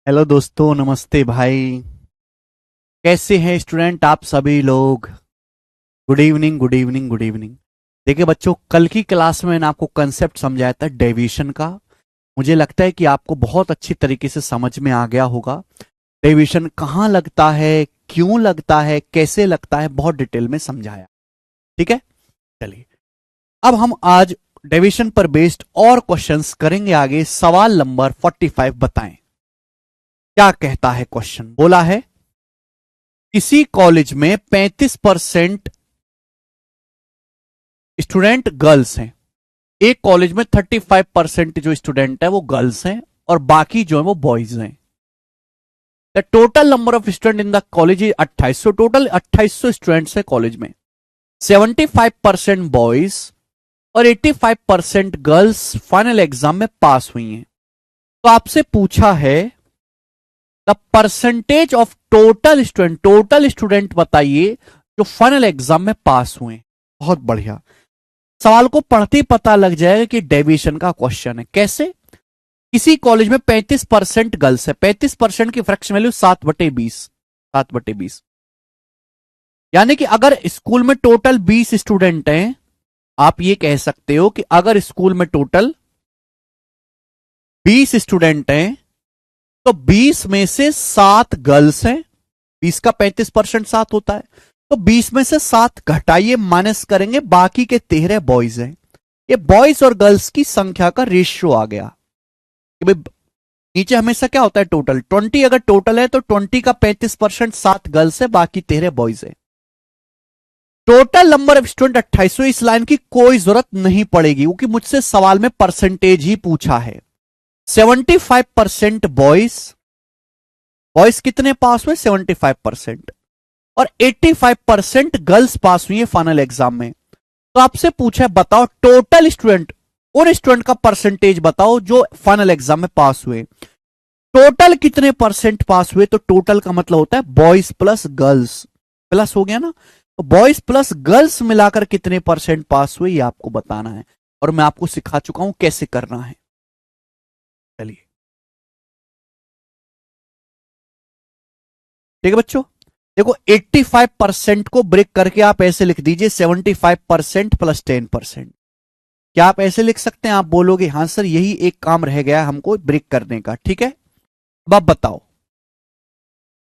Hello दोस्तों, नमस्ते भाई। कैसे हैं स्टूडेंट आप सभी लोग? Good evening, good evening, good evening. देखिए बच्चों, कल की क्लास में मैंने आपको कंसेप्ट समझाया था डेविएशन का। मुझे लगता है कि आपको बहुत अच्छी तरीके से समझ में आ गया होगा। डेविएशन कहाँ लगता है, क्यों लगता है, कैसे लगता है, बहुत डिटेल में समझाया। ठीक है, चलिए अब हम आज डेविएशन पर बेस्ड और क्वेश्चंस करेंगे। आगे सवाल नंबर 45 बताएं क्या कहता है। क्वेश्चन बोला है किसी कॉलेज में 35% स्टूडेंट गर्ल्स हैं। एक कॉलेज में 35% जो स्टूडेंट है वो गर्ल्स हैं और बाकी जो है वो बॉयज हैं। The total number of student in the college is 2800। Total 2800 students है कॉलेज में। 75% बॉयज और 85% गर्ल्स फाइनल एग्जाम में पास हुई हैं। तो आपसे पूछा है the percentage of total student बताइए जो फाइनल एग्जाम में पास हुए। बहुत बढ़िया। सवाल को पढ़ते ही पता लग जाएगा कि डेविएशन का क्वेश्चन है। कैसे? किसी कॉलेज में 35% गर्ल्स है। 35% की फ्रैक्शन वैल्यू 7/20। 7/20 यानी कि अगर स्कूल में टोटल 20 स्टूडेंट हैं, आप ये कह सकते हो कि अगर स्कूल में टोटल 20 स्टूडेंट हैं तो 20 में से 7 गर्ल्स हैं। 20 का 35% 7 होता है, तो 20 में से 7 घटाइए, माइनस करेंगे, बाकी के 13 बॉयज हैं। ये बॉयज और गर्ल्स की संख्या का रेशियो आ गया कि भाई नीचे हमेशा क्या होता है, टोटल 20 अगर टोटल है तो 20 का 35% 7 गर्ल्स है, बाकी 13 बॉयज है। Total number of student 2800। इस लाइन की कोई जरूरत नहीं पड़ेगी क्योंकि मुझसे सवाल में परसेंटेज ही पूछा है। 75% बॉयज, बॉयज कितने पास हुए? 75%। और 85% गर्ल्स पास हुई है फाइनल एग्जाम में। तो आपसे पूछा है बताओ टोटल स्टूडेंट, उन स्टूडेंट का परसेंटेज बताओ जो फाइनल एग्जाम में पास हुए। टोटल कितने परसेंट पास हुए? तो टोटल का मतलब होता है बॉयज प्लस गर्ल्स। प्लस हो गया ना, तो बॉयज प्लस गर्ल्स मिलाकर कितने परसेंट पास हुए ये आपको बताना है। और मैं आपको सिखा चुका हूं कैसे करना है। चलिए ठीक है बच्चों, देखो 85% को ब्रेक करके आप ऐसे लिख दीजिए 75% प्लस 10%। क्या आप ऐसे लिख सकते हैं? आप बोलोगे हाँ सर यही एक काम रह गया हमको ब्रेक करने का। ठीक है, अब आप बताओ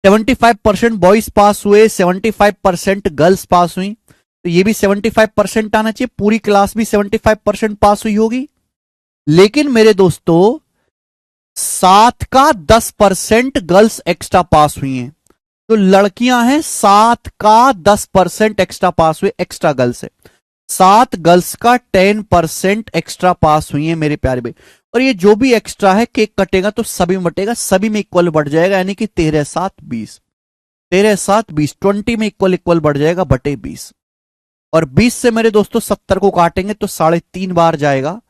75% बॉयज पास हुए, 75% गर्ल्स पास हुई, तो ये भी 75% आना चाहिए। पूरी क्लास भी 75% पास हुई होगी। लेकिन मेरे दोस्तों 7 का 10% गर्ल्स एक्स्ट्रा पास हुई हैं। तो लड़कियां हैं 7 का 10% एक्स्ट्रा पास हुए, एक्स्ट्रा गर्ल्स है। 7 गर्ल्स का 10% एक्स्ट्रा पास हुई है मेरे प्यारे भाई। और ये जो भी एक्स्ट्रा है केक कटेगा तो सभी में बटेगा, सभी में इक्वल बढ़ जाएगा, यानी कि 13 7 20। 13 7 20 20 में इक्वल इक्वल बढ़ जाएगा बटे 20। और 20 से मेरे दोस्तों 70 को काटेंगे तो 3.5 बार जाएगा।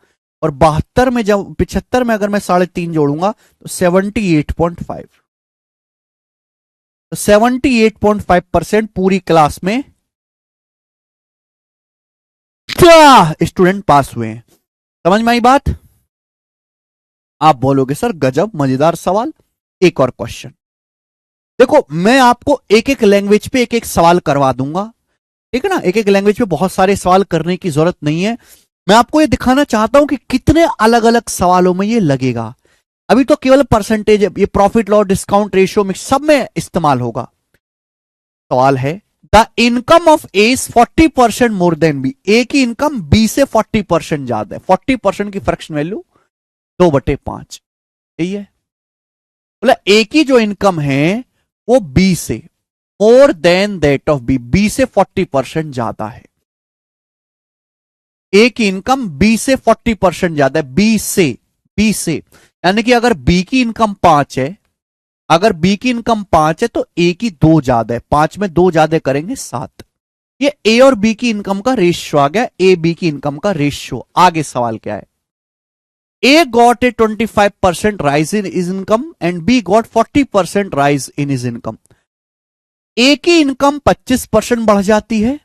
और 72 में जब 75 में अगर मैं 3.5 जोड़ूंगा तो 78.5। तो 78.5% पूरी क्लास में स्टूडेंट पास हुए हैं। समझ में आई बात? आप बोलोगे सर गजब मजेदार सवाल। एक और क्वेश्चन देखो, मैं आपको एक एक लैंग्वेज पे एक एक सवाल करवा दूंगा। ठीक है ना, एक एक लैंग्वेज पे बहुत सारे सवाल करने की जरूरत नहीं है। मैं आपको ये दिखाना चाहता हूं कि कितने अलग अलग सवालों में ये लगेगा। अभी तो केवल परसेंटेज, ये प्रॉफिट लॉस डिस्काउंट रेशियो में सब में इस्तेमाल होगा। सवाल है the income of A is 40% more than B. A की इनकम बी से 40% ज्यादा है। 40% की फ्रैक्शन वैल्यू 2/5 यही है। बोला ए की जो इनकम है वो बी से more than that of B, B से 40% ज्यादा है। ए की इनकम बी से 40% ज्यादा है। बी से यानी कि अगर बी की इनकम 5 है, अगर बी की इनकम 5 है तो ए की 2 ज्यादा है। 5 में 2 ज्यादा करेंगे 7। ये ए और बी की इनकम का रेशियो आ गया, ए बी की इनकम का रेशियो। आगे सवाल क्या है? A got a 25% rise in his income and B got 40% rise in his income. A की इनकम 25% बढ़ जाती है,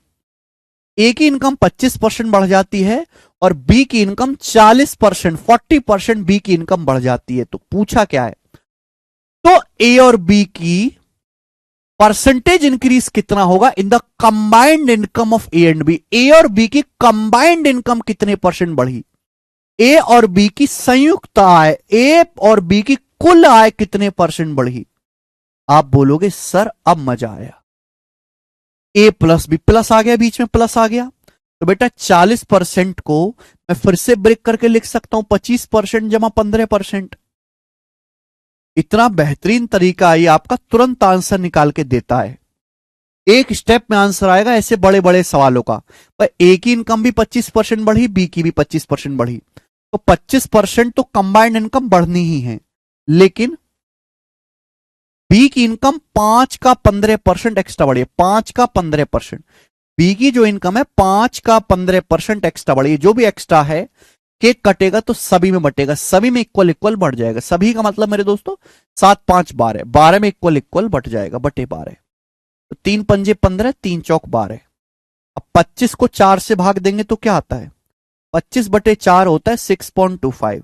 A की इनकम 25% बढ़ जाती है और B की इनकम 40% 40% B की इनकम बढ़ जाती है। तो पूछा क्या है? तो ए और बी की परसेंटेज इंक्रीज कितना होगा in the combined income of A and B. A और बी की कंबाइंड इनकम कितने परसेंट बढ़ी, ए और बी की संयुक्त आय, ए और बी की कुल आय कितने परसेंट बढ़ी। आप बोलोगे सर अब मजा आया, ए प्लस बी, प्लस आ गया, बीच में प्लस आ गया, तो बेटा 40% को मैं फिर से ब्रेक करके लिख सकता हूं 25% जमा 15%। इतना बेहतरीन तरीका ये आपका तुरंत आंसर निकाल के देता है। एक स्टेप में आंसर आएगा ऐसे बड़े बड़े सवालों का। पर ए की इनकम भी 25% बढ़ी, बी की भी 25% बढ़ी, तो 25% तो कंबाइंड इनकम बढ़नी ही है, लेकिन बी की इनकम 5 का 15% एक्स्ट्रा बढ़ी है, 5 का 15%। बी की जो इनकम है 5 का 15% एक्स्ट्रा बढ़ी है। जो भी एक्स्ट्रा है केक कटेगा तो सभी में बटेगा, सभी में इक्वल इक्वल बढ़ जाएगा। सभी का मतलब मेरे दोस्तों 7 5 12, 12 में इक्वल इक्वल बढ़ जाएगा, बटे 12। तो 3 पंजे 15, 3 चौक 12। अब 25 को 4 से भाग देंगे तो क्या आता है, 25 बटे 4 होता है 6.25,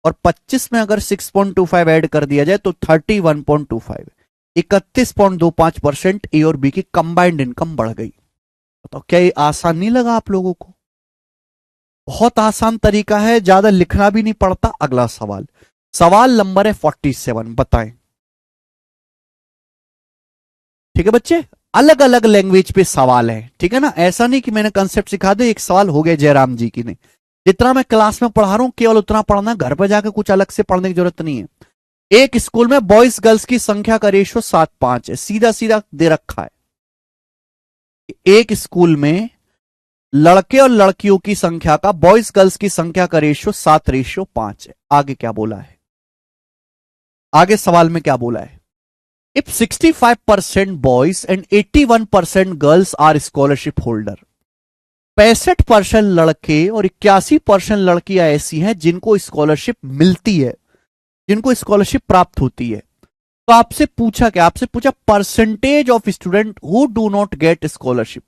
और 25 में अगर 6.25 ऐड कर दिया जाए तो 31.25, 31.25% ए और बी की कंबाइंड इनकम बढ़ गई। बताओ क्या ये आसान नहीं लगा आप लोगों को? बहुत आसान तरीका है, ज्यादा लिखना भी नहीं पड़ता। अगला सवाल, सवाल नंबर है 47, बताएं। ठीक है बच्चे, अलग अलग लैंग्वेज पे सवाल है, ठीक है ना, ऐसा नहीं कि मैंने कंसेप्ट सिखा दे एक सवाल हो गया जयराम जी की। नहीं, जितना मैं क्लास में पढ़ा रहा हूं केवल उतना पढ़ना, घर पर जाकर कुछ अलग से पढ़ने की जरूरत नहीं है। एक स्कूल में बॉयज गर्ल्स की संख्या का रेशियो 7:5 है, सीधा सीधा दे रखा है। एक स्कूल में लड़के और लड़कियों की संख्या का, बॉयज गर्ल्स की संख्या का रेशियो 7:5 है। आगे क्या बोला है, आगे सवाल में क्या बोला है, if 65% boys and 81% girls are scholarship holder, 65% लड़के और 81% लड़कियां ऐसी हैं जिनको स्कॉलरशिप मिलती है, जिनको स्कॉलरशिप प्राप्त होती है। तो आपसे पूछा क्या, आपसे पूछा percentage of student who do not gate scholarship,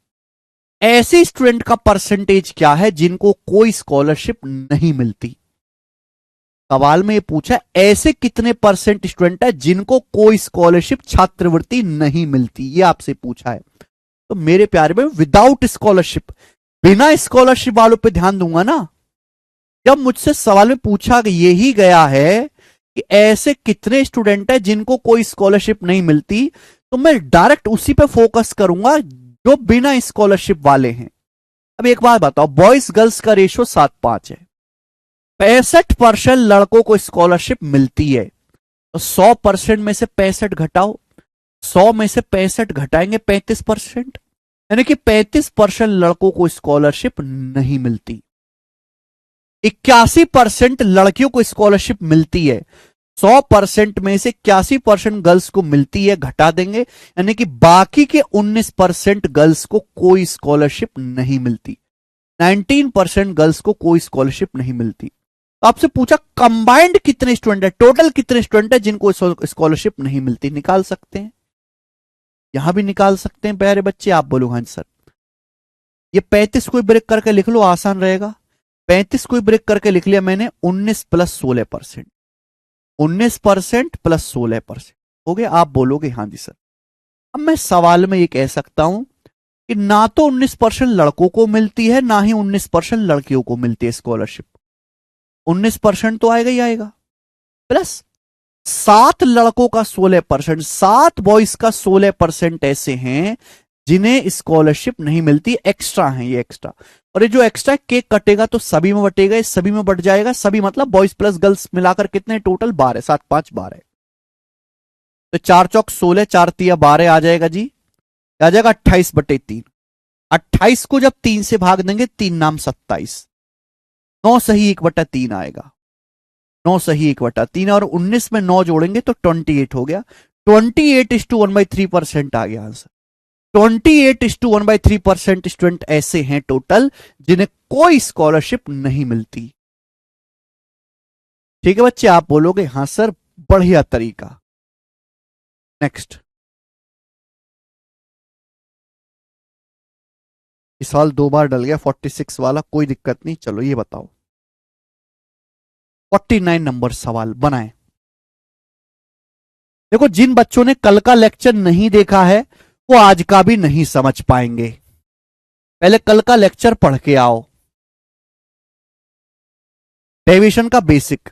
ऐसे स्टूडेंट का परसेंटेज क्या है जिनको कोई स्कॉलरशिप नहीं मिलती। सवाल में ये पूछा ऐसे कितने परसेंट स्टूडेंट है जिनको कोई स्कॉलरशिप छात्रवृत्ति नहीं मिलती, ये आपसे पूछा है। तो मेरे प्यारे में विदाउट स्कॉलरशिप, बिना स्कॉलरशिप वालों पे ध्यान दूंगा ना। जब मुझसे सवाल में पूछा यही गया है कि ऐसे कितने स्टूडेंट है जिनको कोई स्कॉलरशिप नहीं मिलती, तो मैं डायरेक्ट उसी पे फोकस करूंगा जो बिना स्कॉलरशिप वाले हैं। अब एक बात बताओ, बॉयज गर्ल्स का रेशियो 7:5 है, 65% लड़कों को स्कॉलरशिप मिलती है, तो 100% में से 65 घटाओ, 100 में से 65 घटाएंगे 35%, यानी कि 35% लड़कों को स्कॉलरशिप नहीं मिलती। 81% लड़कियों को स्कॉलरशिप मिलती है, 100% में से 81% गर्ल्स को मिलती है, घटा देंगे, यानी कि बाकी के 19% गर्ल्स को कोई स्कॉलरशिप नहीं मिलती, 19% गर्ल्स को कोई स्कॉलरशिप नहीं मिलती। तो आपसे पूछा कंबाइंड कितने स्टूडेंट है, टोटल कितने स्टूडेंट है जिनको स्कॉलरशिप नहीं मिलती, निकाल सकते हैं, यहां भी निकाल सकते हैं प्यारे बच्चे। आप बोलो हाँ सर, ये 35 को ब्रेक करके लिख लो, आसान रहेगा। 35 को ब्रेक करके लिख लिया मैंने, 19 प्लस 16%, 19% प्लस 16% हो गया। आप बोलोगे हाँ जी सर। अब मैं सवाल में ये कह सकता हूं कि ना तो 19% लड़कों को मिलती है, ना ही 19% लड़कियों को मिलती है स्कॉलरशिप, 19% तो आएगा ही आएगा, प्लस 7 लड़कों का 16%, 7 बॉयज का 16% ऐसे हैं जिन्हें स्कॉलरशिप नहीं मिलती, एक्स्ट्रा है ये एक्स्ट्रा। और ये जो एक्स्ट्रा केक कटेगा तो सभी में बटेगा, सभी में बढ़ जाएगा, सभी मतलब बॉयज प्लस गर्ल्स मिलाकर कितने टोटल 12, 7 5 12, तो 4 चौक 16, 4 तिया 12 आ जाएगा जी, आ जाएगा 28/3। 28 को जब 3 से भाग देंगे 3 नाम 27, 9 सही 1/3 आएगा, 9 सही 1/3, और 19 में 9 जोड़ेंगे तो 28 हो गया, 28:1/3% आ गया आंसर। 28:1/3% स्टूडेंट ऐसे हैं टोटल जिन्हें कोई स्कॉलरशिप नहीं मिलती। ठीक है बच्चे, आप बोलोगे हां सर बढ़िया तरीका। नेक्स्ट, इस सवाल 2 बार डल गया 46 वाला, कोई दिक्कत नहीं, चलो ये बताओ 49 नंबर सवाल बनाए। देखो, जिन बच्चों ने कल का लेक्चर नहीं देखा है वो आज का भी नहीं समझ पाएंगे। पहले कल का लेक्चर पढ़ के आओ। डेविएशन का बेसिक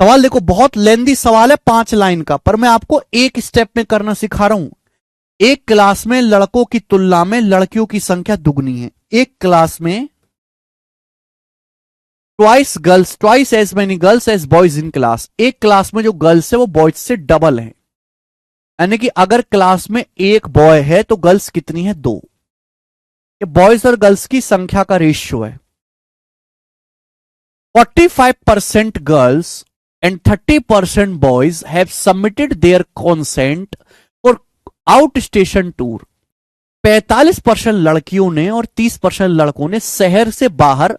सवाल देखो, बहुत लेंदी सवाल है, 5 लाइन का, पर मैं आपको एक स्टेप में करना सिखा रहा हूं। एक क्लास में लड़कों की तुलना में लड़कियों की संख्या दुगनी है। एक क्लास में twice as many girls as boys in class. एक क्लास में जो गर्ल्स है वो बॉयज से डबल है। यानी कि अगर क्लास में एक बॉय है तो गर्ल्स कितनी है? 2। ये बॉयज और गर्ल्स की संख्या का रेशियो है। 45% girls and 30% boys have submitted their consent for out station tour. 45% लड़कियों ने और 30% लड़कों ने शहर से बाहर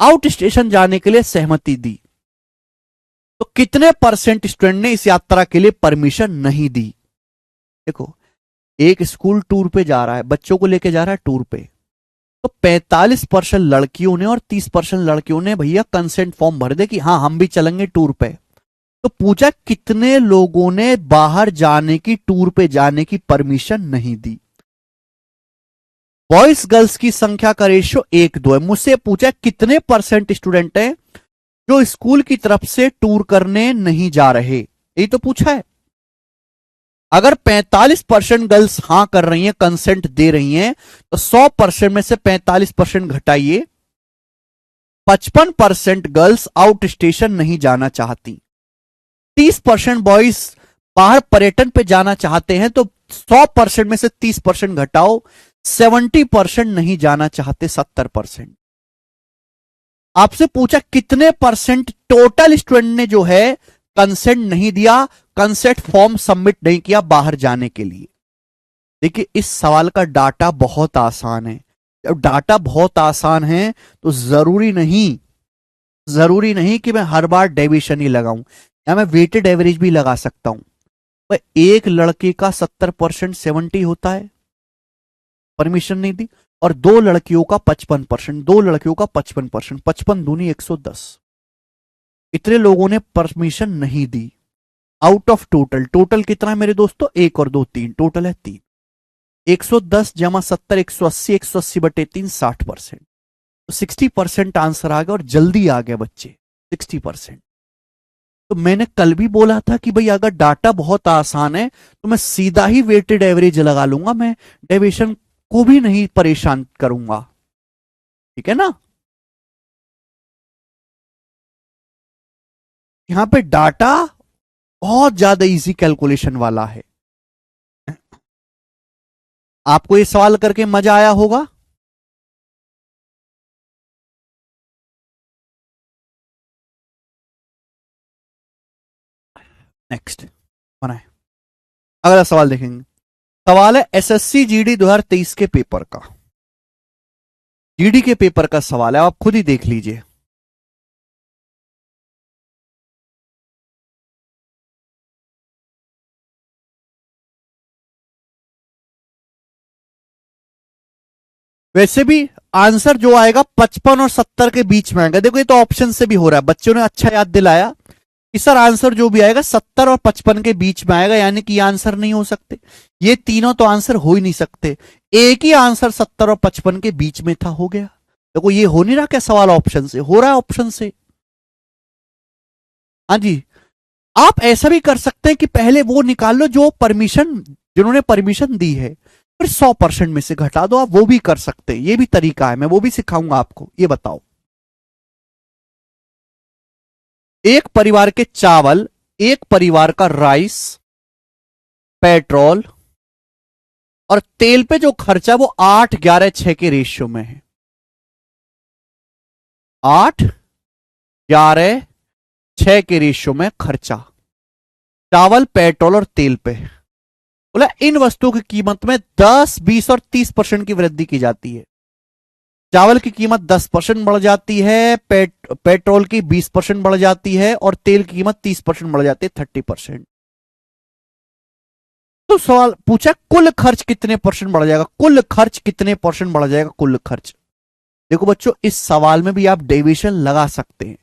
आउट स्टेशन जाने के लिए सहमति दी। तो कितने परसेंट स्टूडेंट ने इस यात्रा के लिए परमिशन नहीं दी? देखो, एक स्कूल टूर पे जा रहा है, बच्चों को लेके जा रहा है टूर पे, तो 45% लड़कियों ने और 30% लड़कियों ने भैया कंसेंट फॉर्म भर दे कि हाँ हम भी चलेंगे टूर पे। तो पूछा कितने लोगों ने बाहर जाने की, टूर पे जाने की परमिशन नहीं दी? बॉयज गर्ल्स की संख्या का रेशियो 1:2 है। मुझसे पूछा कितने परसेंट स्टूडेंट हैं जो स्कूल की तरफ से टूर करने नहीं जा रहे, यही तो पूछा है। अगर 45% गर्ल्स हां कर रही हैं, कंसेंट दे रही हैं, तो 100% में से 45% घटाइए, 55% गर्ल्स आउट स्टेशन नहीं जाना चाहती। 30% बॉयज बाहर पर्यटन पे जाना चाहते हैं, तो 100% में से 30% घटाओ, 70% नहीं जाना चाहते, 70%। आपसे पूछा कितने परसेंट टोटल स्टूडेंट ने जो है कंसेंट नहीं दिया, कंसेंट फॉर्म सबमिट नहीं किया बाहर जाने के लिए। देखिए, इस सवाल का डाटा बहुत आसान है। जब डाटा बहुत आसान है तो जरूरी नहीं कि मैं हर बार डेविएशन ही लगाऊं, या मैं वेटेड एवरेज भी लगा सकता हूं। भाई, एक लड़के का 70% 70 होता है, परमिशन नहीं दी, और 2 लड़कियों का 55%, 2 लड़कियों का 55%, 55 दूनी 110। इतने लोगों ने परमिशन नहीं दी आउट ऑफ टोटल कितना है मेरे दोस्तों? 1 और 2 3, टोटल है 3। 110 जमा 70 180, 180 बटे 3 60%। तो 60% आंसर आ गया, और जल्दी आ गया बच्चे, 60%। तो मैंने कल भी बोला था कि भाई अगर डाटा बहुत आसान है तो मैं सीधा ही वेटेड एवरेज लगा लूंगा, मैं डेविएशन को भी नहीं परेशान करूंगा। ठीक है ना? यहां पे डाटा बहुत ज्यादा इजी कैलकुलेशन वाला है। आपको ये सवाल करके मजा आया होगा। नेक्स्ट बनाए, अगला सवाल देखेंगे। सवाल है एसएससी जीडी 2023 के पेपर का। जीडी के पेपर का सवाल है, आप खुद ही देख लीजिए। वैसे भी आंसर जो आएगा 55 और 70 के बीच में आएगा। देखो, ये तो ऑप्शन से भी हो रहा है, बच्चों ने अच्छा याद दिलाया कि सर आंसर जो भी आएगा 70 और 55 के बीच में आएगा, यानी कि ये आंसर नहीं हो सकते। ये तीनों तो आंसर हो ही नहीं सकते। एक ही आंसर 70 और 55 के बीच में था, हो गया। देखो, ये हो नहीं रहा क्या सवाल ऑप्शन से? हो रहा है ऑप्शन से। हाँ जी, आप ऐसा भी कर सकते हैं कि पहले वो निकाल लो जो परमिशन, जिन्होंने परमिशन दी है, फिर 100% में से घटा दो। आप वो भी कर सकते हैं, ये भी तरीका है, मैं वो भी सिखाऊंगा आपको। ये बताओ, एक परिवार के चावल, एक परिवार का राइस, पेट्रोल और तेल पे जो खर्चा वो 8:11:6 के रेशियो में है। 8:11:6 के रेशियो में खर्चा चावल, पेट्रोल और तेल पे। बोला इन वस्तुओं की कीमत में 10, 20 और 30% की वृद्धि की जाती है। चावल की कीमत 10% बढ़ जाती है, पेट्रोल की 20% बढ़ जाती है, और तेल की कीमत 30% बढ़ जाती है, 30%। तो सवाल पूछा कुल खर्च कितने परसेंट बढ़ जाएगा? कुल खर्च कितने परसेंट बढ़ जाएगा? कुल खर्च। देखो बच्चों, इस सवाल में भी आप डेविएशन लगा सकते हैं।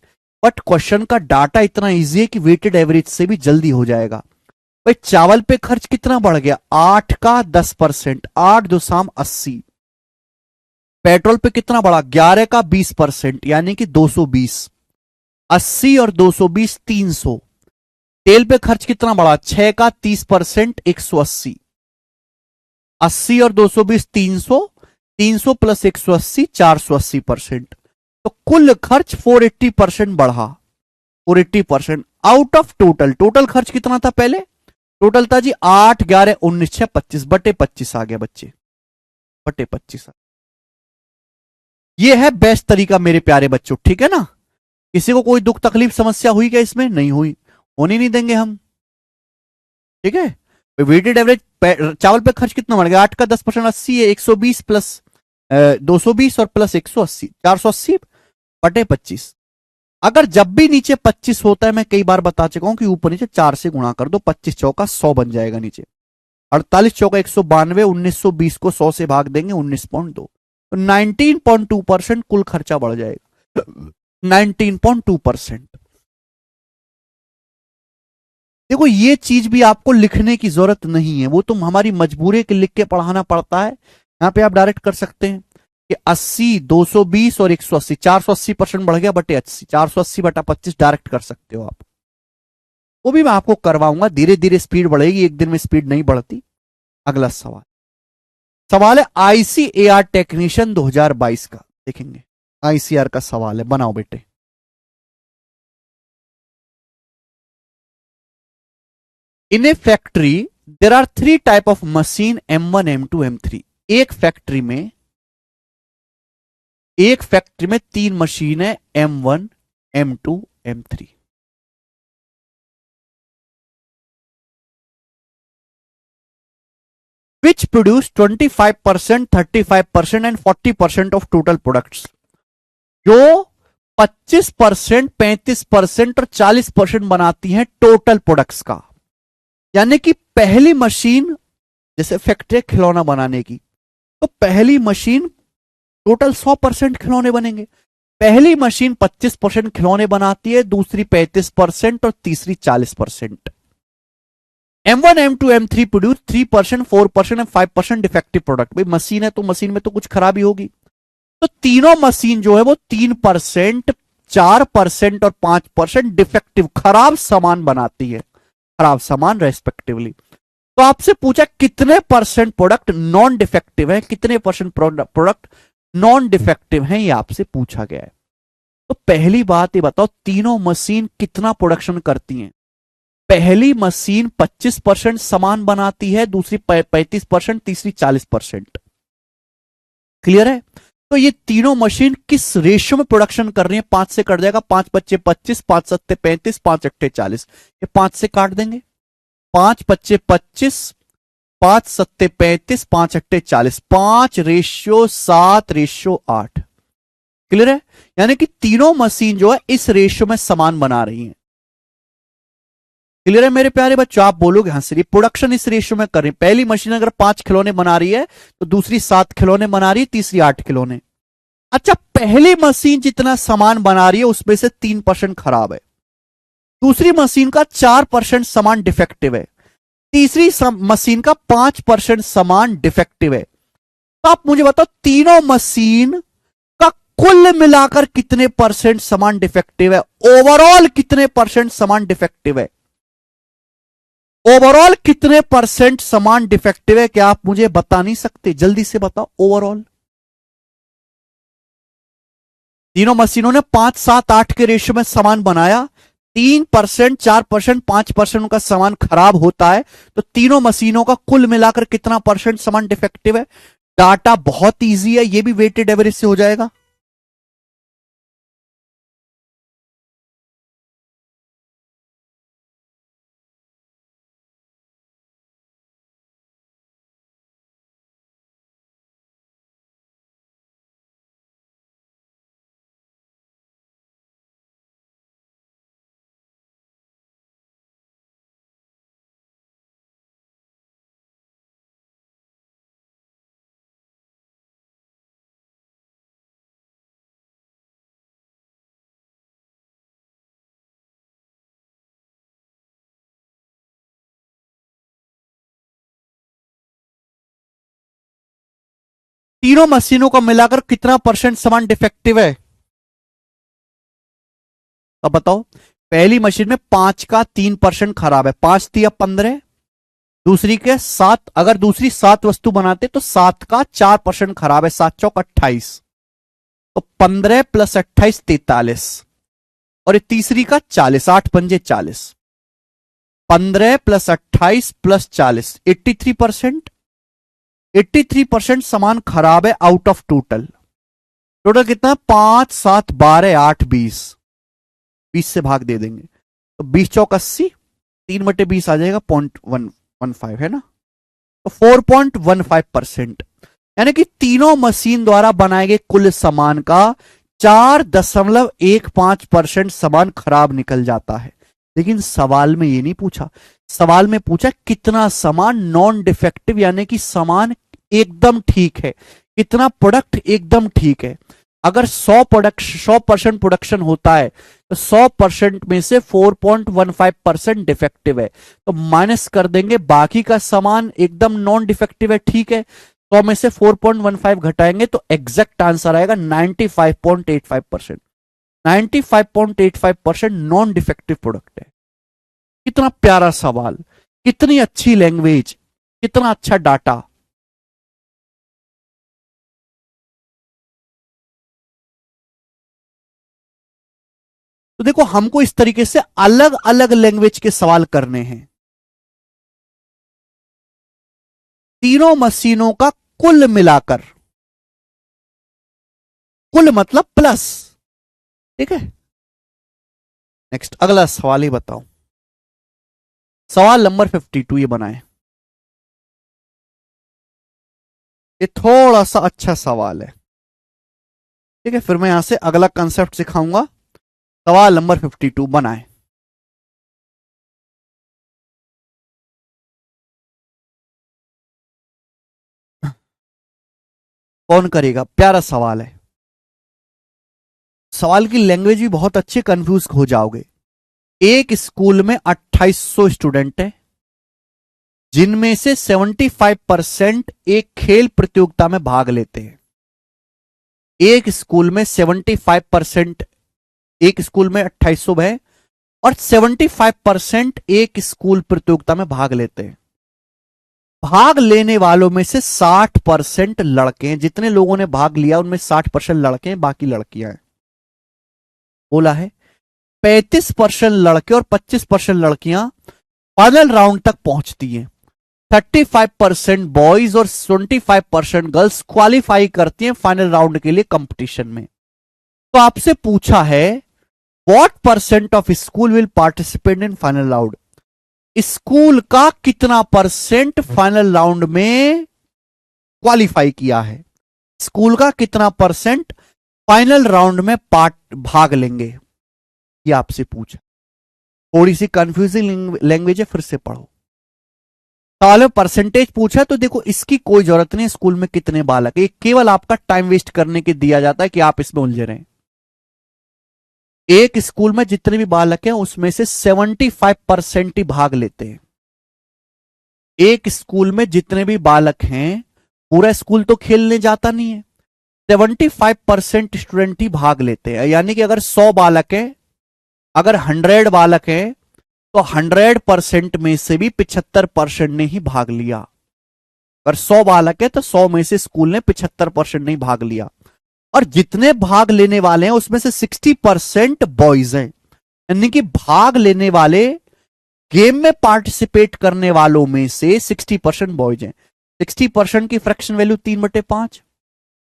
बट क्वेश्चन का डाटा इतना इजी है कि वेटेड एवरेज से भी जल्दी हो जाएगा। भाई चावल पे खर्च कितना बढ़ गया, 8 का 10%, 8 दो शाम 80। पेट्रोल पे कितना बढ़ा, 11 का 20%, यानी कि 220। 80 और 220 300। तेल पे खर्च कितना बढ़ा, 6 का 30%, 180। 80 और 220 300, 300 प्लस 180 480%। तो कुल खर्च 480% बढ़ा। 480% आउट ऑफ टोटल। टोटल खर्च कितना था पहले, टोटल था जी 8 11 19 6 25 बटे 25 आ गया बच्चे, बटे 25। ये है बेस्ट तरीका मेरे प्यारे बच्चों, ठीक है ना। किसी को कोई दुख तकलीफ समस्या हुई क्या इसमें, नहीं हुई, होने नहीं देंगे हम, ठीक है। वेटेड एवरेज चावल पे खर्च कितना बढ़ गया, 8 का 10%, 80 है, 120 प्लस 220 और प्लस 180, 480 बटे 25। अगर जब भी नीचे 25 होता है, मैं कई बार बता चुका हूं कि ऊपर नीचे 4 से गुणा कर दो, 25 चौका 100 बन जाएगा नीचे, 48 चौका 192, 1920 को 100 से भाग देंगे 19.2, तो 19.2% कुल खर्चा बढ़ जाएगा। 19.2%। देखो ये चीज भी आपको लिखने की जरूरत नहीं है, वो तुम हमारी मजबूरी के लिख के पढ़ाना पड़ता है। यहां पे आप डायरेक्ट कर सकते हैं कि 80 220 और 180, 480% बढ़ गया बटे 80, 480 बटा 25 डायरेक्ट कर सकते हो आप। वो भी मैं आपको करवाऊंगा, धीरे धीरे स्पीड बढ़ेगी, एक दिन में स्पीड नहीं बढ़ती। अगला सवाल, सवाल है आईसीएआर टेक्नीशियन 2022 का, देखेंगे। आईसीआर का सवाल है, बनाओ बेटे। In a factory there are 3 type of machine, M1 M2 M3। एक फैक्ट्री में, एक फैक्ट्री में 3 मशीन है, M1 M2 M3। Which produce 25%, 35% and 40% of total products. जो 25%, 35% और 40% बनाती हैं टोटल प्रोडक्ट्स का। यानी कि पहली मशीन, जैसे फैक्ट्री खिलौना बनाने की, तो पहली मशीन टोटल 100% खिलौने बनेंगे। पहली मशीन 25% खिलौने बनाती है, दूसरी 35% और तीसरी 40%। M1 M2 M3 produce 3%, 4% and 5% defective product. भाई मशीन है तो मशीन में तो कुछ खराबी होगी, तो तीनों मशीन जो है वो 3%, 4% और 5% डिफेक्टिव खराब सामान बनाती है, खराब सामान रेस्पेक्टिवली। तो आपसे पूछा कितने परसेंट प्रोडक्ट नॉन डिफेक्टिव है, कितने परसेंट प्रोडक्ट नॉन डिफेक्टिव है, ये आपसे पूछा गया है। तो पहली बात ये बताओ, तीनों मशीन कितना प्रोडक्शन करती हैं। पहली मशीन 25% सामान बनाती है, दूसरी 35%, तीसरी 40%। क्लियर है। तो ये तीनों मशीन किस रेशियो में प्रोडक्शन कर रही है, 5 से कट जाएगा, 5 बच्चे 25, 5 सत्ते 35, 5 अट्ठे 40, ये 5 से काट देंगे, 5 बच्चे 25, 5 सत्ते 35, 5 अट्ठे 40, 5:7:8। क्लियर है। यानी कि तीनों मशीन जो है इस रेशियो में सामान बना रही हैं। क्लियर है मेरे प्यारे बच्चों, आप बोलोगे हाँ सर, प्रोडक्शन इस रेशियो में कर रही है। पहली मशीन अगर 5 खिलौने बना रही है तो दूसरी 7 खिलौने बना रही है, तीसरी 8 खिलौने। अच्छा, पहली मशीन जितना सामान बना रही है उसमें से 3% खराब है, दूसरी मशीन का 4% सामान डिफेक्टिव है, तीसरी मशीन का 5% सामान डिफेक्टिव है। तो आप मुझे बताओ तीनों मशीन का कुल मिलाकर कितने परसेंट सामान डिफेक्टिव है, ओवरऑल कितने परसेंट सामान डिफेक्टिव है, ओवरऑल कितने परसेंट सामान डिफेक्टिव है, क्या आप मुझे बता नहीं सकते, जल्दी से बताओ ओवरऑल। तीनों मशीनों ने 5 7 8 के रेशियो में सामान बनाया, 3%, 4%, 5% का सामान खराब होता है, तो तीनों मशीनों का कुल मिलाकर कितना परसेंट सामान डिफेक्टिव है। डाटा बहुत इजी है, यह भी वेटेड एवरेज से हो जाएगा। तीनों मशीनों का मिलाकर कितना परसेंट सामान डिफेक्टिव है? अब बताओ। पहली मशीन में 5 का 3% खराब है, 5 दिया 15, दूसरी के 7, अगर दूसरी 7 वस्तु बनाते तो 7 का 4% खराब है, 7 चौक 28, तो 15 प्लस 28 43, और ये तीसरी का 40, 8 पंजे 40, 15 प्लस 28 प्लस 40, 83%। 83% सामान खराब है आउट ऑफ टोटल। टोटल कितना? 5 7 12 8 20, 20 से भाग दे देंगे तो 20 चौक 80, 3/20 आ जाएगा 0.115, है ना? तो 4.15%, यानी कि तीनों मशीन द्वारा बनाए गए कुल सामान का 4.15% सामान खराब निकल जाता है। लेकिन सवाल में ये नहीं पूछा, सवाल में पूछा कितना सामान नॉन डिफेक्टिव, यानी कि सामान एकदम ठीक है, कितना प्रोडक्ट एकदम ठीक है। अगर 100% प्रोडक्शन होता है तो 100% में से 4.15% डिफेक्टिव है, तो माइनस कर देंगे, बाकी का सामान एकदम नॉन डिफेक्टिव है, ठीक है। 100 में से 4.15 घटाएंगे तो एग्जैक्ट आंसर आएगा 95.85%। 95.85% नॉन डिफेक्टिव प्रोडक्ट है। कितना प्यारा सवाल, कितनी अच्छी लैंग्वेज, कितना अच्छा डाटा। तो देखो, हमको इस तरीके से अलग अलग लैंग्वेज के सवाल करने हैं। तीनों मशीनों का कुल मिलाकर, कुल मतलब प्लस, ठीक है। नेक्स्ट अगला सवाल ही बताओ। सवाल नंबर 52 ये बनाए। ये थोड़ा सा अच्छा सवाल है, ठीक है। फिर मैं यहां से अगला कंसेप्ट सिखाऊंगा। सवाल नंबर 52 बनाए। कौन करेगा? प्यारा सवाल है। सवाल की लैंग्वेज भी बहुत अच्छी, कंफ्यूज हो जाओगे। एक स्कूल में 2800 स्टूडेंट है, जिनमें से 75% एक खेल प्रतियोगिता में भाग लेते हैं। एक स्कूल में 75%, एक स्कूल में 2800 है और 75% एक स्कूल प्रतियोगिता में भाग लेते हैं। भाग लेने वालों में से 60% लड़के हैं। जितने लोगों ने भाग लिया उनमें 60% लड़के हैं, बाकी लड़कियां हैं। बोला है 35% लड़के और 25% लड़कियां फाइनल राउंड तक पहुंचती हैं। 35% बॉयज और 25% गर्ल्स क्वालिफाई करती हैं फाइनल राउंड के लिए कंपटीशन में। तो आपसे पूछा है what percent of school will participate in final round. School का कितना परसेंट फाइनल राउंड में क्वालिफाई किया है, स्कूल का कितना परसेंट फाइनल राउंड में भाग लेंगे, ये आपसे पूछा। थोड़ी सी कंफ्यूजिंग लैंग्वेज है, फिर से पढ़ो। सवाल में परसेंटेज पूछा तो देखो, इसकी कोई जरूरत नहीं। स्कूल में कितने बालक, ये केवल आपका टाइम वेस्ट करने के दिया जाता है कि आप इसमें उलझे रहें। एक स्कूल में जितने भी बालक हैं उसमें से 75% ही भाग लेते हैं। एक स्कूल में जितने भी बालक हैं, पूरा स्कूल तो खेलने जाता नहीं है, 75% स्टूडेंट ही भाग लेते हैं। यानी कि अगर 100 बालक हैं, अगर 100 बालक हैं तो 100% में से भी 75% ने ही भाग लिया। अगर 100 बालक है तो 100 में से स्कूल ने 75% नहीं भाग लिया। और जितने भाग लेने वाले हैं उसमें से 60% बॉयज हैं, यानी कि भाग लेने वाले, गेम में पार्टिसिपेट करने वालों में से 60% बॉयज हैं। 60% की फ्रैक्शन वैल्यू 3/5,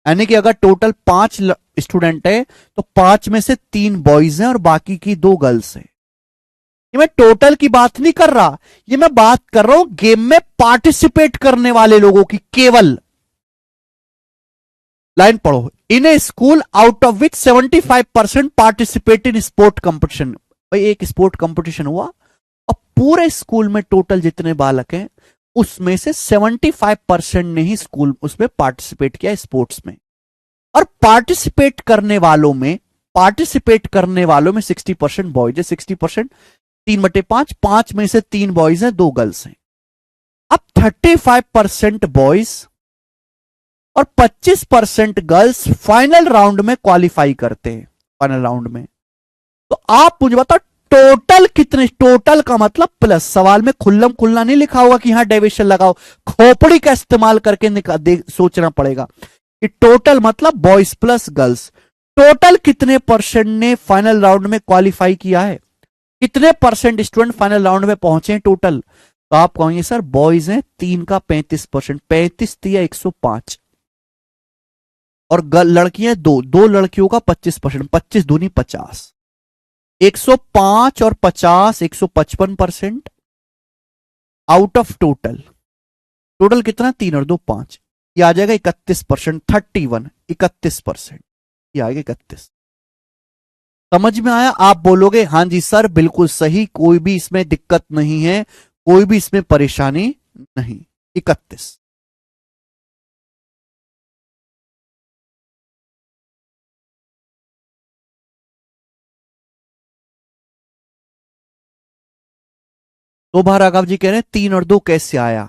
यानी कि अगर टोटल 5 स्टूडेंट है तो 5 में से 3 बॉयज हैं और बाकी की 2 गर्ल्स हैं। ये मैं टोटल की बात नहीं कर रहा, ये मैं बात कर रहा हूं गेम में पार्टिसिपेट करने वाले लोगों की केवल। लाइन पढ़ो। In a school out of which 75% participate in sport competition. भाई एक स्पोर्ट कंपटीशन हुआ और पूरे स्कूल में टोटल जितने बालक हैं उसमें से 75% ने ही स्कूल उसमें पार्टिसिपेट किया स्पोर्ट्स में। और पार्टिसिपेट करने वालों में 60% बॉयज है, 60% 3/5, 5 में से 3 बॉयज हैं, 2 गर्ल्स हैं। अब 35% बॉयज और 25% गर्ल्स फाइनल राउंड में क्वालिफाई करते हैं, फाइनल राउंड में। तो आप मुझे बताओ टोटल कितने, टोटल का मतलब प्लस, सवाल में खुल्लम खुल्ला नहीं लिखा होगा कि यहां डेविएशन लगाओ, खोपड़ी का इस्तेमाल करके सोचना पड़ेगा कि टोटल मतलब बॉयज प्लस गर्ल्स, टोटल कितने परसेंट ने फाइनल राउंड में क्वालिफाई किया है, कितने परसेंट स्टूडेंट फाइनल राउंड में पहुंचे हैं टोटल। तो आप कहेंगे सर बॉयज हैं 3 का 35%, 35 दिया 105, और लड़कियां दो लड़कियों का 25%, 25 दूनी 50, 105 और 50 155% आउट ऑफ टोटल। टोटल कितना, 3 और 2 5, ये आ जाएगा 31%, 31, 31%, ये आ गया 31। समझ में आया। आप बोलोगे हां जी सर बिल्कुल सही, कोई भी इसमें दिक्कत नहीं है, कोई भी इसमें परेशानी नहीं, 31। तो भार राघव जी कह रहे हैं 3 और 2 कैसे आया।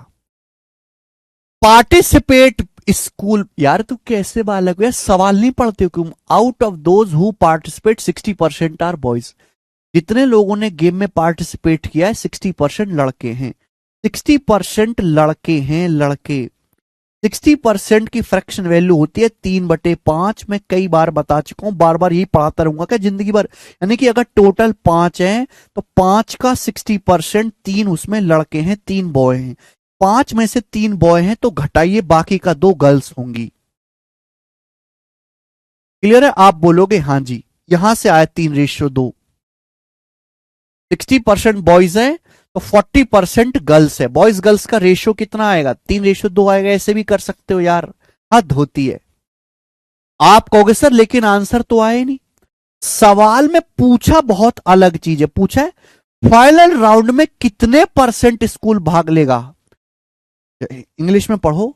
पार्टिसिपेट स्कूल, यार तू कैसे बालक है, सवाल नहीं पढ़ते हो क्यों। Out of those who participate 60% are boys, जितने लोगों ने गेम में पार्टिसिपेट किया है 60% लड़के हैं, 60% लड़के हैं, लड़के। 60% की फ्रैक्शन वैल्यू होती है 3/5। मैं कई बार बता चुका हूं, बार बार यही पढ़ाता रहूंगा क्या जिंदगी भर। यानी कि अगर टोटल 5 है तो 5 का 60%, 3 उसमें लड़के हैं, 3 बॉय हैं, 5 में से 3 बॉय हैं तो घटाइए, बाकी का 2 गर्ल्स होंगी। क्लियर है। आप बोलोगे हां जी, यहां से आया 3:2, 60% बॉयज है तो 40% गर्ल्स है। बॉयज गर्ल्स का रेशियो कितना आएगा, 3:2 आएगा। ऐसे भी कर सकते हो यार, हद होती है। आप कहोगे सर लेकिन आंसर तो आए नहीं। सवाल में पूछा बहुत अलग चीज है, पूछा है फाइनल राउंड में कितने परसेंट स्कूल भाग लेगा। इंग्लिश में पढ़ो,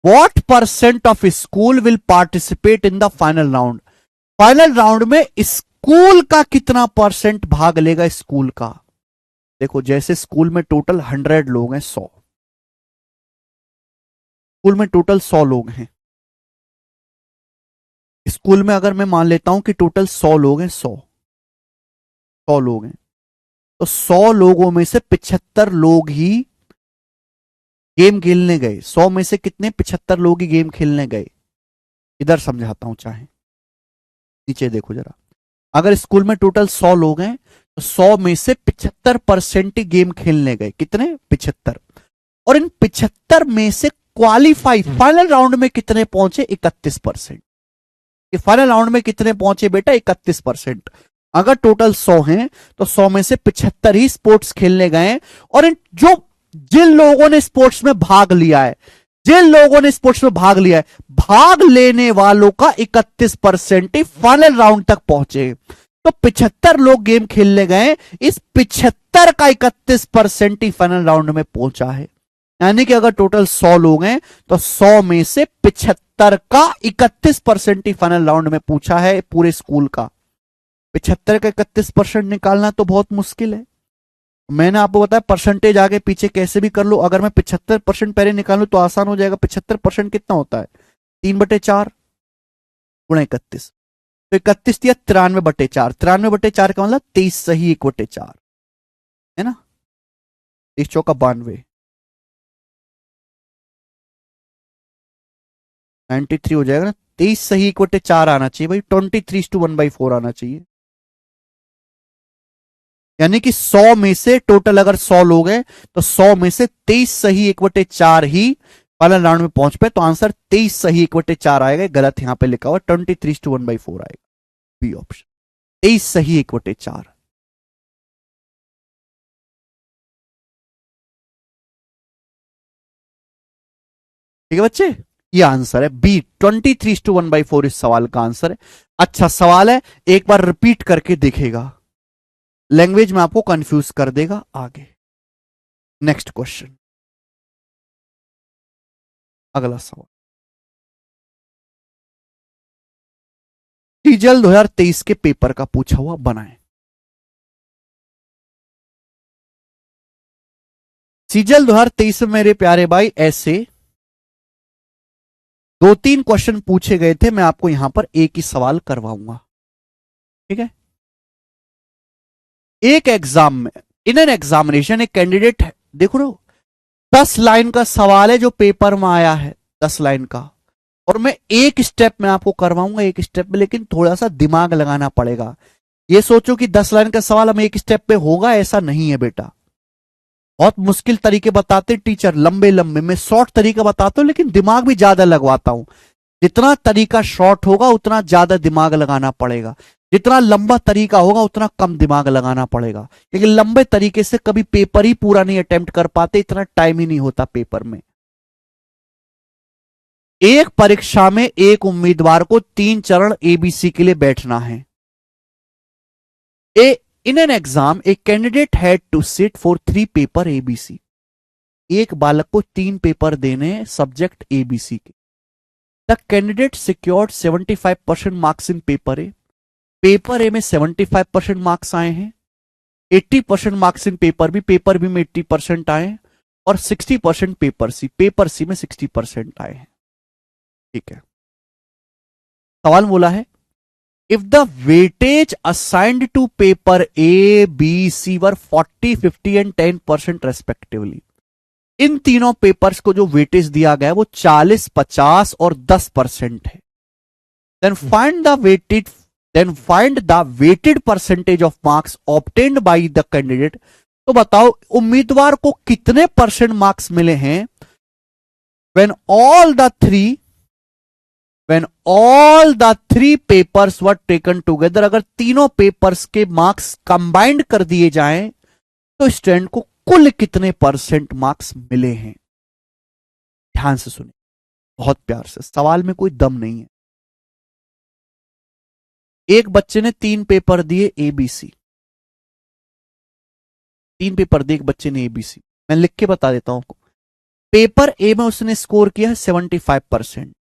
what percent of school will participate in the final round. Final round में स्कूल का कितना परसेंट भाग लेगा, स्कूल का। देखो जैसे स्कूल में टोटल 100 लोग हैं, 100 स्कूल में टोटल 100 लोग हैं। स्कूल में अगर मैं मान लेता हूं कि टोटल 100 लोग हैं, 100 लोग हैं, तो 100 लोगों में से 75 लोग ही गेम खेलने गए। 100 में से कितने, 75 लोग ही गेम खेलने गए। इधर समझाता हूं चाहे, नीचे देखो जरा। अगर स्कूल में टोटल 100 लोग हैं तो 100 में से 75% ही गेम खेलने गए। कितने, 75। और इन 75 में से क्वालिफाई फाइनल राउंड में कितने पहुंचे, 31%। ये फाइनल राउंड में कितने पहुंचे बेटा, 31%। अगर टोटल 100 हैं तो 100 में से 75 ही स्पोर्ट्स खेलने गए। और इन जो जिन लोगों ने स्पोर्ट्स में भाग लिया है, जिन लोगों ने स्पोर्ट्स में भाग लिया है, भाग लेने वालों का 31% ही फाइनल राउंड तक पहुंचे। तो 75 लोग गेम खेलने गए, इस 75 का 31% ही फाइनल राउंड में पहुंचा है। यानी कि अगर टोटल 100 लोग हैं तो 100 में से 75 का 31% ही फाइनल राउंड में पूछा है पूरे स्कूल का। 75 का 31% निकालना तो बहुत मुश्किल है। मैंने आपको बताया परसेंटेज आगे पीछे कैसे भी कर लो। अगर मैं 75% पहले निकालू तो आसान हो जाएगा। 75% कितना होता है, 3/4 गुणा 31, तो 31 दिया 93/4, 93/4 का मतलब 23 सही 1/4 है ना, 23 चौका 92, 93 हो जाएगा ना। 23 सही 1/4 आना चाहिए भाई, 23:1/4 आना चाहिए। यानी कि 100 में से टोटल अगर 100 लोग हैं तो 100 में से 23 सही 1/4 ही फाइनल राउंड में पहुंच पे, तो आंसर 23 सही 1/4 आएगा। गलत यहां पे लिखा हुआ 23:1/4 आएगा, बी ऑप्शन 23 सही 1/4। ठीक है बच्चे, ये आंसर है बी, 23:1/4 इस सवाल का आंसर है। अच्छा सवाल है, एक बार रिपीट करके देखेगा, लैंग्वेज में आपको कंफ्यूज कर देगा आगे। नेक्स्ट क्वेश्चन, अगला सवाल। सीजीएल 2023 के पेपर का पूछा हुआ बनाएं। सीजीएल 2023 में मेरे प्यारे भाई ऐसे 2-3 क्वेश्चन पूछे गए थे, मैं आपको यहां पर एक ही सवाल करवाऊंगा, ठीक है। एक एग्जाम में, इन एन एग्जामिनेशन, एक कैंडिडेट, देखो ना, 10 लाइन का सवाल है जो पेपर में आया है, 10 लाइन का, और मैं एक स्टेप में आपको करवाऊंगा, एक स्टेप में, लेकिन थोड़ा सा दिमाग लगाना पड़ेगा। ये सोचो कि 10 लाइन का सवाल हम एक स्टेप पे होगा, ऐसा नहीं है बेटा। बहुत मुश्किल तरीके बताते टीचर, लंबे लंबे, मैं शॉर्ट तरीका बताता हूं, लेकिन दिमाग भी ज्यादा लगवाता हूं। जितना तरीका शॉर्ट होगा उतना ज्यादा दिमाग लगाना पड़ेगा, जितना लंबा तरीका होगा उतना कम दिमाग लगाना पड़ेगा, क्योंकि लंबे तरीके से कभी पेपर ही पूरा नहीं अटेम्प्ट कर पाते, इतना टाइम ही नहीं होता पेपर में। एक परीक्षा में एक उम्मीदवार को 3 चरण एबीसी के लिए बैठना है। In an exam a candidate had to sit for 3 paper ABC. एक बालक को 3 पेपर देने सब्जेक्ट एबीसी के। The candidate secured 75% marks in paper A. Paper A में 75% मार्क्स आए हैं, 80% मार्क्स इन पेपर बी में 80% आए, और 60% पेपर सी में 60% आए हैं, ठीक है। सवाल बोला है, if the weightage assigned to paper A B C were 40, 50 and 10% respectively. इन तीनों पेपर्स को जो वेटेज दिया गया है वो 40, 50 और 10% है। Then find the weighted percentage of marks obtained by the candidate. तो बताओ उम्मीदवार को कितने परसेंट मार्क्स मिले हैं when all the three papers were taken together। अगर तीनों पेपर्स के मार्क्स कंबाइंड कर दिए जाएं तो स्टूडेंट को कुल कितने परसेंट मार्क्स मिले हैं। ध्यान से सुनिए, बहुत प्यार से, सवाल में कोई दम नहीं है। एक बच्चे ने 3 पेपर दिए एबीसी, 3 पेपर दिए एक बच्चे ने एबीसी, मैं लिख के बता देता हूं आपको। पेपर ए में उसने स्कोर किया है 75%,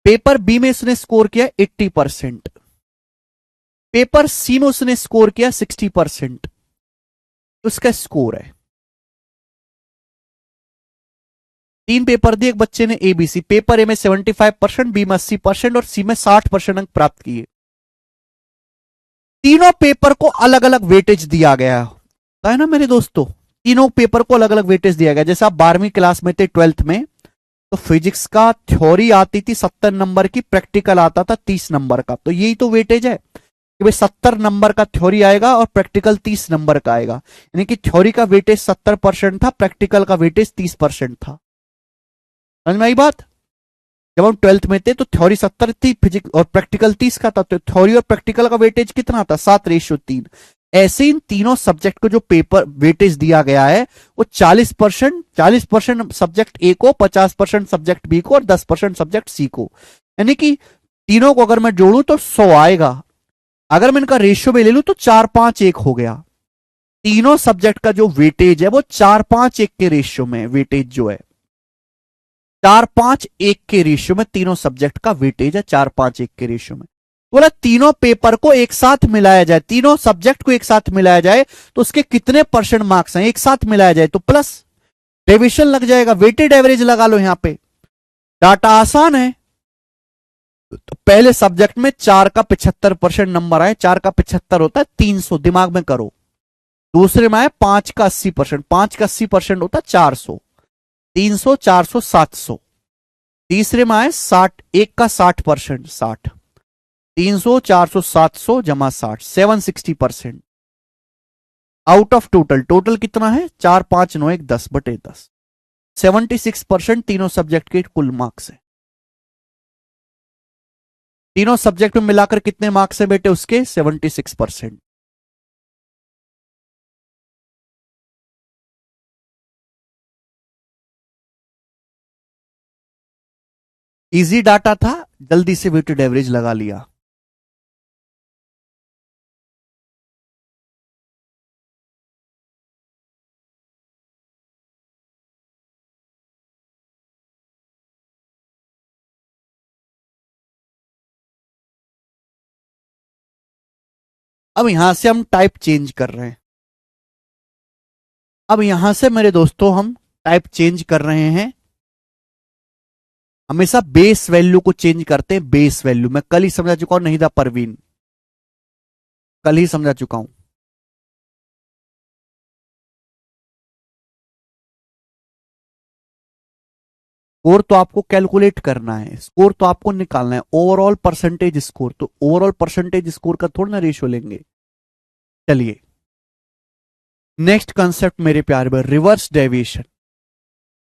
पेपर बी में उसने स्कोर किया 80%, पेपर सी में उसने स्कोर किया 60%। उसका स्कोर है, 3 पेपर दिए एक बच्चे ने एबीसी, पेपर ए में 75%, बी में 80% और सी में 60% अंक प्राप्त किए। तीनों पेपर को अलग अलग वेटेज दिया गया है ना मेरे दोस्तों, तीनों पेपर को अलग अलग वेटेज दिया गया। जैसे आप 12वीं क्लास में थे, 12th में, तो फिजिक्स का थ्योरी आती थी 70 नंबर की, प्रैक्टिकल आता था 30 नंबर का। तो यही तो वेटेज है कि भाई 70 नंबर का थ्योरी आएगा और प्रैक्टिकल 30 नंबर का आएगा, यानी कि थ्योरी का वेटेज 70% था, प्रैक्टिकल का वेटेज 30% था। समझ में आई बात। जब हम 12th में थे तो थ्योरी 70 थी, फिजिक्स और प्रैक्टिकल 30 का था, तो थ्योरी और प्रैक्टिकल का वेटेज कितना था, 7:3। ऐसे इन तीनों सब्जेक्ट को जो पेपर वेटेज दिया गया है वो 40% सब्जेक्ट ए को, 50% सब्जेक्ट बी को और 10% सब्जेक्ट सी को। यानी कि तीनों को अगर मैं जोड़ू तो 100 आएगा। अगर मैं इनका रेशियो में ले लूं तो 4-5-1 हो गया। तीनों सब्जेक्ट का जो वेटेज है वो 4-5-1 के रेशियो में, वेटेज जो है 4-5-1 के रेशियो में, तीनों सब्जेक्ट का वेटेज है 4-5-1 के रेशियो में। बोला तीनों पेपर को एक साथ मिलाया जाए, तीनों सब्जेक्ट को एक साथ मिलाया जाए तो उसके कितने परसेंट मार्क्स हैं, एक साथ मिलाया जाए तो प्लस डिविजन लग जाएगा, वेटेड एवरेज लगा लो यहां पे। डाटा आसान है। तो पहले सब्जेक्ट में 4 का 75% नंबर आए, 4 का 75 होता है 300, दिमाग में करो। दूसरे में आए 5 का 80%, 5 का 80% होता है 400, 300, 400, 700। तीसरे में आए 60, 1 का 60%, 60, 300, 400, 700 जमा 60, 760%। आउट ऑफ टोटल कितना है, 4, 5, 9, 1, 10/10, 76% तीनों सब्जेक्ट के कुल मार्क्स है। तीनों सब्जेक्ट में मिलाकर कितने मार्क्स है बेटे उसके, 76%। इजी डाटा था, जल्दी से वेटेड एवरेज लगा लिया। अब यहां से हम टाइप चेंज कर रहे हैं। अब यहां से मेरे दोस्तों हम टाइप चेंज कर रहे हैं। हमेशा बेस वैल्यू को चेंज करते हैं, बेस वैल्यू। मैं कल ही समझा चुका हूं, नहीं था परवीन, कल ही समझा चुका हूं। स्कोर तो आपको कैलकुलेट करना है, स्कोर तो आपको निकालना है, ओवरऑल परसेंटेज स्कोर। तो ओवरऑल परसेंटेज स्कोर का थोड़ा ना रेशियो लेंगे। चलिए नेक्स्ट कंसेप्ट मेरे प्यारे में, रिवर्स डेविएशन।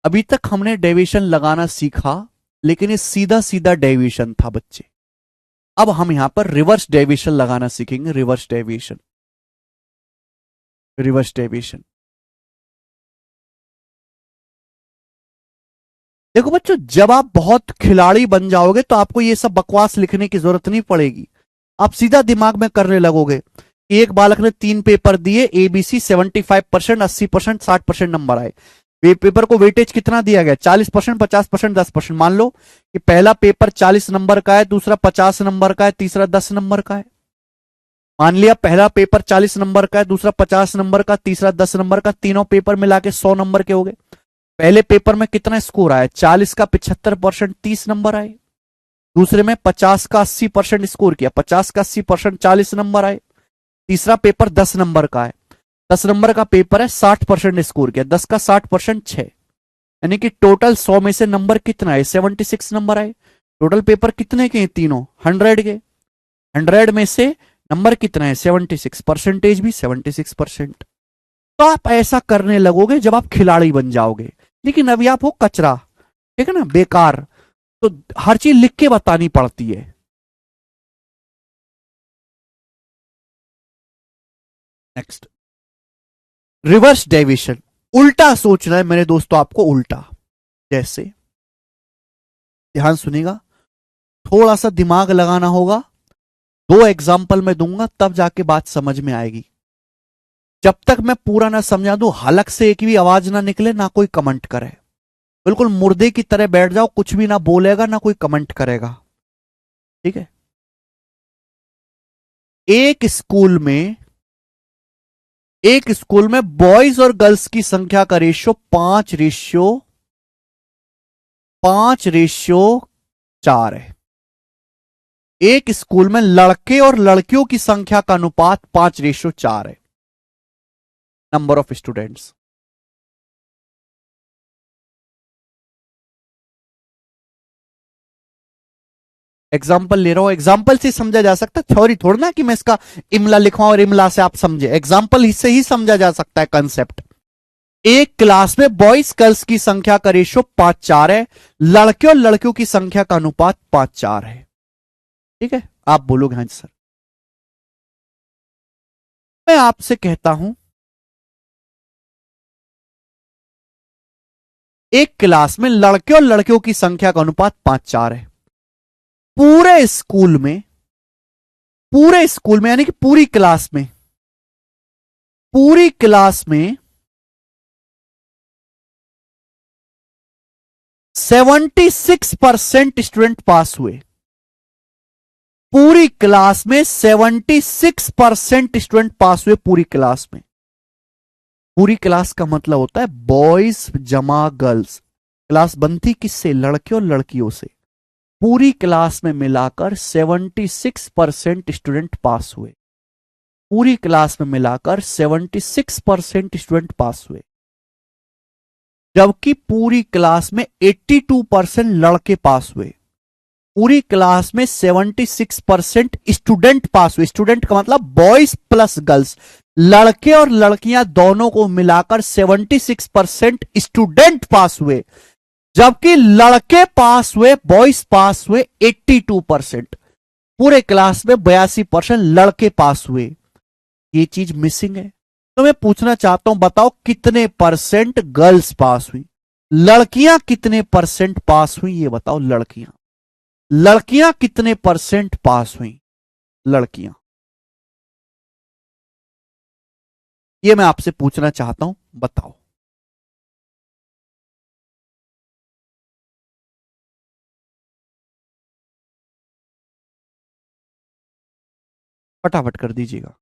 अभी तक हमने डेविएशन लगाना सीखा, लेकिन ये सीधा सीधा डेविएशन था बच्चे। अब हम यहां पर रिवर्स डेविएशन लगाना सीखेंगे। Reverse deviation, reverse deviation. देखो बच्चों, जब आप बहुत खिलाड़ी बन जाओगे तो आपको ये सब बकवास लिखने की जरूरत नहीं पड़ेगी। आप सीधा दिमाग में करने लगोगे। एक बालक ने 3 पेपर दिए, एबीसी 75%, 80%, 60% नंबर आए। पेपर को वेटेज कितना दिया गया? 40%, 50%, 10%। मान लो कि पहला पेपर 40 नंबर का है, दूसरा 50 नंबर का है, तीसरा 10 नंबर का है। मान लिया पहला पेपर 40 नंबर का है, दूसरा 50 नंबर का, तीसरा 10 नंबर का, तीनों पेपर मिला के 100 नंबर के हो गए। पहले पेपर में कितना स्कोर आया? 40 का 75%, 30 नंबर आए। दूसरे में 50 का 80% स्कोर किया, 50 का 80%, 40 नंबर आए। तीसरा पेपर 10 नंबर का है, 10 नंबर का पेपर है, 60% स्कोर किया, 10 का 60%, 6। यानी कि टोटल 100 में से नंबर कितना है? 76 नंबर आए। टोटल पेपर कितने के हैं? तीनों 100 के। 100 में से नंबर कितना है? 76। परसेंटेज भी 76%। तो आप ऐसा करने लगोगे जब आप खिलाड़ी बन जाओगे, लेकिन अभी आप हो कचरा, ठीक है ना, बेकार। तो हर चीज लिख के बतानी पड़ती है। Next, reverse deviation. उल्टा सोचना है मेरे दोस्तों, आपको उल्टा। जैसे, ध्यान सुनिएगा, थोड़ा सा दिमाग लगाना होगा। 2 एग्जाम्पल मैं दूंगा तब जाके बात समझ में आएगी। जब तक मैं पूरा ना समझा दूं, हलक से एक भी आवाज ना निकले, ना कोई कमेंट करे। बिल्कुल मुर्दे की तरह बैठ जाओ, कुछ भी ना बोलेगा, ना कोई कमेंट करेगा, ठीक है। एक स्कूल में एक स्कूल में बॉयज और गर्ल्स की संख्या का रेशियो 5:4 है। एक स्कूल में लड़के और लड़कियों की संख्या का अनुपात 5:4 है। Number of students. एग्जाम्पल ले रहा हूं, एग्जाम्पल से समझा जा सकता है, थ्योरी थोड़ा ना कि मैं इसका इमला लिखवाऊं और इमला से आप समझे। एग्जाम्पल से ही समझा जा सकता है कंसेप्ट। एक क्लास में बॉयज गर्ल्स की संख्या का रेशियो 5:4 है, लड़के और लड़कियों की संख्या का अनुपात 5:4 है। ठीक है, आप बोलोगे हाँ जी सर। मैं आपसे कहता हूं, एक क्लास में लड़के और लड़कियों की संख्या का अनुपात 5:4 है। पूरे स्कूल में, यानी कि पूरी क्लास में 76% स्टूडेंट पास हुए। पूरी क्लास में 76% स्टूडेंट पास हुए, पूरी क्लास में। पूरी क्लास का मतलब होता है बॉयज जमा गर्ल्स। क्लास बनती किससे? लड़के और लड़कियों से। पूरी क्लास में मिलाकर 76% स्टूडेंट पास हुए। पूरी क्लास में मिलाकर 76% स्टूडेंट पास हुए, जबकि पूरी क्लास में 82% लड़के पास हुए। पूरी क्लास में 76% स्टूडेंट पास हुए। स्टूडेंट का मतलब बॉयज प्लस गर्ल्स, लड़के और लड़कियां दोनों को मिलाकर 76% स्टूडेंट पास हुए, जबकि लड़के पास हुए, बॉयज पास हुए 82%। पूरे क्लास में 82% लड़के पास हुए। ये चीज मिसिंग है। तो मैं पूछना चाहता हूं, बताओ कितने परसेंट गर्ल्स पास हुई? लड़कियां कितने परसेंट पास हुई? ये बताओ। लड़कियां कितने परसेंट पास हुई? लड़कियां, ये मैं आपसे पूछना चाहता हूं, बताओ। फटाफट कर दीजिएगा,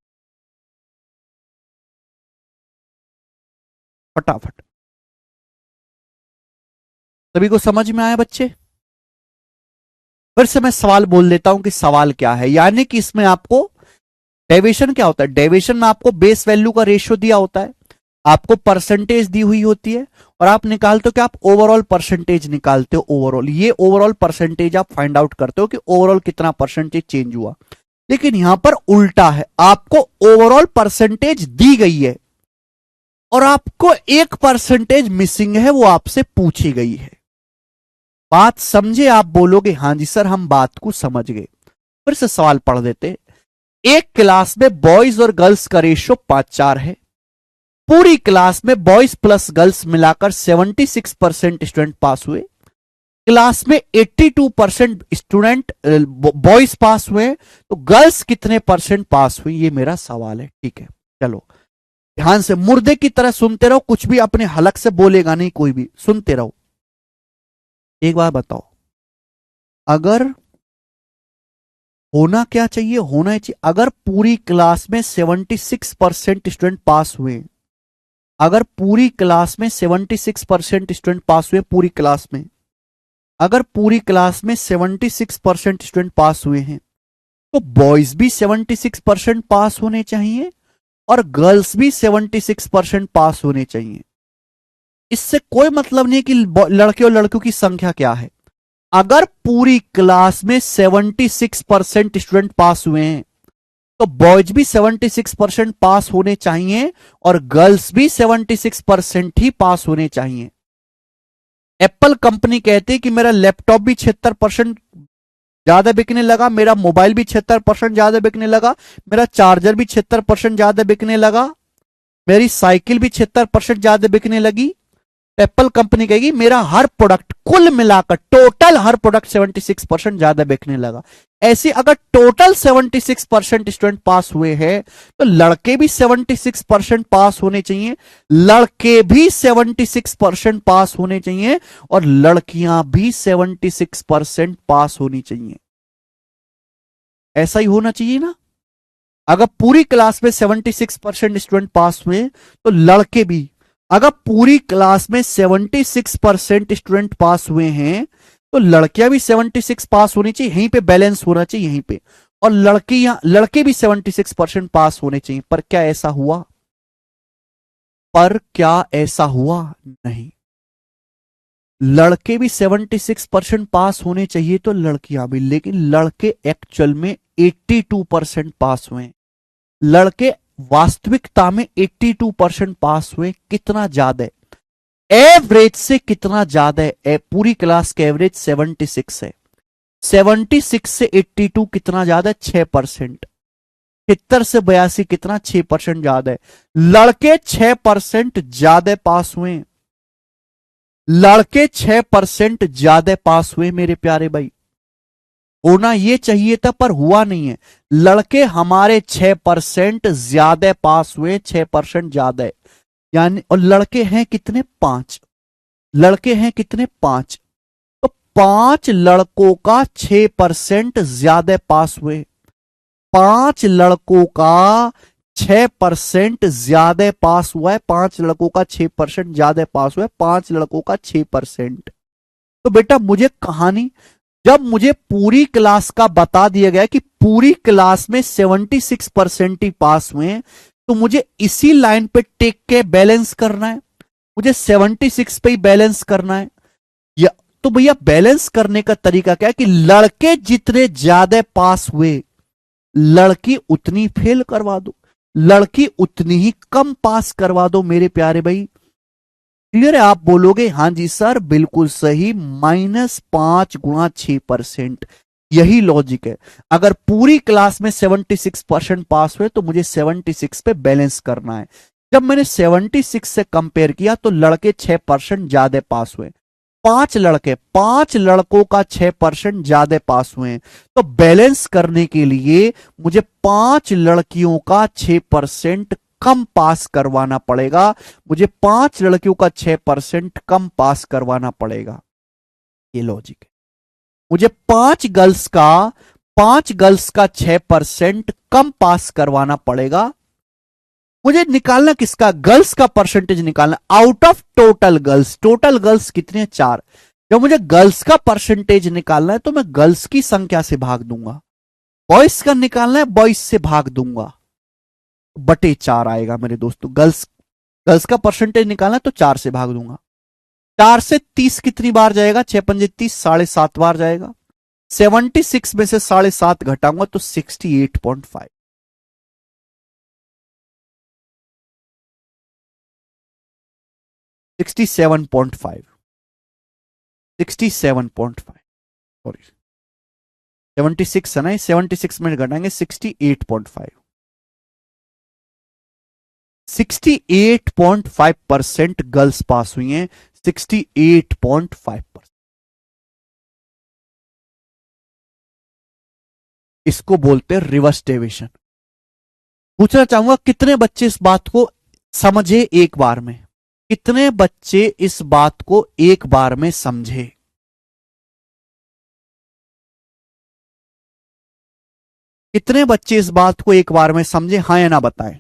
फटाफट। सभी को समझ में आया बच्चे? फिर से मैं सवाल बोल देता हूं कि सवाल क्या है। यानी कि इसमें आपको डेविएशन क्या होता है, डेविएशन में आपको बेस वैल्यू का रेशियो दिया होता है, आपको परसेंटेज दी हुई होती है, और आप निकालते हो कि आप ओवरऑल परसेंटेज निकालते हो। ओवरऑल ये ओवरऑल परसेंटेज आप फाइंड आउट करते हो कि ओवरऑल कितना परसेंटेज चेंज हुआ। लेकिन यहां पर उल्टा है, आपको ओवरऑल परसेंटेज दी गई है और आपको 1% मिसिंग है, वो आपसे पूछी गई है। बात समझे? आप बोलोगे हां जी सर हम बात को समझ गए। फिर से सवाल पढ़ देते। एक क्लास में बॉयज और गर्ल्स का रेशियो 5:4 है। पूरी क्लास में बॉयज प्लस गर्ल्स मिलाकर 76% स्टूडेंट पास हुए। क्लास में 82% स्टूडेंट बॉयज पास हुए, तो गर्ल्स कितने परसेंट पास हुई, ये मेरा सवाल है। ठीक है, चलो ध्यान से मुर्दे की तरह सुनते रहो, कुछ भी अपने हलक से बोलेगा नहीं कोई भी, सुनते रहो। एक बार बताओ, अगर होना क्या चाहिए, होना चाहिए अगर पूरी क्लास में 76% स्टूडेंट पास हुए, अगर पूरी क्लास में 76% स्टूडेंट पास हुए, पूरी क्लास में अगर पूरी क्लास में 76% स्टूडेंट पास हुए हैं, तो बॉयज भी 76% पास होने चाहिए और गर्ल्स भी 76% पास होने चाहिए। इससे कोई मतलब नहीं कि लड़के और लड़कियों की संख्या क्या है। अगर पूरी क्लास में 76% स्टूडेंट पास हुए हैं, तो बॉयज भी 76% पास होने चाहिए और गर्ल्स भी 76% ही पास होने चाहिए। एप्पल कंपनी कहती है कि मेरा लैपटॉप भी 76% ज्यादा बिकने लगा, मेरा मोबाइल भी 76% ज्यादा बिकने लगा, मेरा चार्जर भी 76% ज्यादा बिकने लगा, मेरी साइकिल भी 76% ज्यादा बिकने लगी। एप्पल कंपनी कहेगी मेरा हर प्रोडक्ट कुल मिलाकर टोटल हर प्रोडक्ट 76% ज्यादा बिकने लगा। ऐसे अगर टोटल 76% स्टूडेंट पास हुए हैं, तो लड़के भी 76% पास होने चाहिए, लड़के भी 76% पास होने चाहिए और लड़कियां भी 76% पास होनी चाहिए। ऐसा ही होना चाहिए ना। अगर पूरी क्लास में 76% स्टूडेंट पास हुए, तो लड़के भी, अगर पूरी क्लास में 76% स्टूडेंट पास हुए हैं, तो लड़कियां भी 76 पास होनी चाहिए, यहीं पे बैलेंस होना चाहिए यहीं पे, और लड़के भी 76% पास होने चाहिए। पर क्या ऐसा हुआ? नहीं। लड़के भी 76% पास होने चाहिए तो लड़कियां भी, लेकिन लड़के एक्चुअल में 82% पास हुए। लड़के वास्तविकता में 82% पास हुए। कितना ज्यादा है? एवरेज से कितना ज्यादा है? पूरी क्लास के एवरेज 76 है। 76 से 82 कितना ज्यादा है? 6%। 70 से 82 कितना? 6% ज्यादा है। लड़के 6% ज्यादा पास हुए। लड़के 6% ज्यादा पास हुए मेरे प्यारे भाई। होना यह चाहिए था पर हुआ नहीं है। लड़के हमारे 6% ज्यादा पास हुए, 6% ज्यादा है। यानी और लड़के हैं कितने? 5। लड़के हैं कितने? 5। तो 5 लड़कों का 6% ज्यादा पास हुए। 5 लड़कों का 6% ज्यादा पास हुआ है। 5 लड़कों का 6% ज्यादा पास हुआ है। 5 लड़कों का 6%। तो बेटा मुझे कहानी, जब मुझे पूरी क्लास का बता दिया गया कि पूरी क्लास में 76% ही पास हुए हैं, तो मुझे इसी लाइन पे टेक के बैलेंस करना है। मुझे 76 पे ही बैलेंस करना है। या तो भैया बैलेंस करने का तरीका क्या है कि लड़के जितने ज्यादा पास हुए, लड़की उतनी फेल करवा दो, लड़की उतनी ही कम पास करवा दो मेरे प्यारे भाई। क्लियर है? आप बोलोगे हां जी सर बिल्कुल सही, -5 गुणा 6%। यही लॉजिक है। अगर पूरी क्लास में 76% पास हुए, तो मुझे 76 पे बैलेंस करना है। जब मैंने 76 से कंपेयर किया, तो लड़के 6% ज्यादा पास हुए। 5 लड़कों का 6% ज्यादा पास हुए। तो बैलेंस करने के लिए मुझे 5 लड़कियों का 6% कम पास करवाना पड़ेगा। मुझे 5 लड़कियों का 6% कम पास करवाना पड़ेगा। ये लॉजिक है। मुझे 5 गर्ल्स का 6% कम पास करवाना पड़ेगा। मुझे निकालना किसका? गर्ल्स का परसेंटेज निकालना। Out of total girls, total girls कितने? 4। जब मुझे गर्ल्स का परसेंटेज निकालना है तो मैं गर्ल्स की संख्या से भाग दूंगा, बॉयज का निकालना है बॉयज से भाग दूंगा, बटे 4 आएगा मेरे दोस्तों। गर्ल्स गर्ल्स का परसेंटेज निकालना है तो 4 से भाग दूंगा। 4 से 30 कितनी बार जाएगा? 6 पंजे 30, 7.5 बार जाएगा। 76 में से 7.5 घटाऊंगा तो 68.5। 67.5, 67.5, सॉरी 76 है ना, 76 में घटाएंगे 68.5। 68.5% गर्ल्स पास हुई हैं, 68.5%। इसको बोलते हैं रिवर्स डेविएशन। पूछना चाहूंगा कितने बच्चे इस बात को समझे एक बार में? कितने बच्चे इस बात को एक बार में समझे? कितने बच्चे इस बात को एक बार में समझे? हाँ या ना बताएं,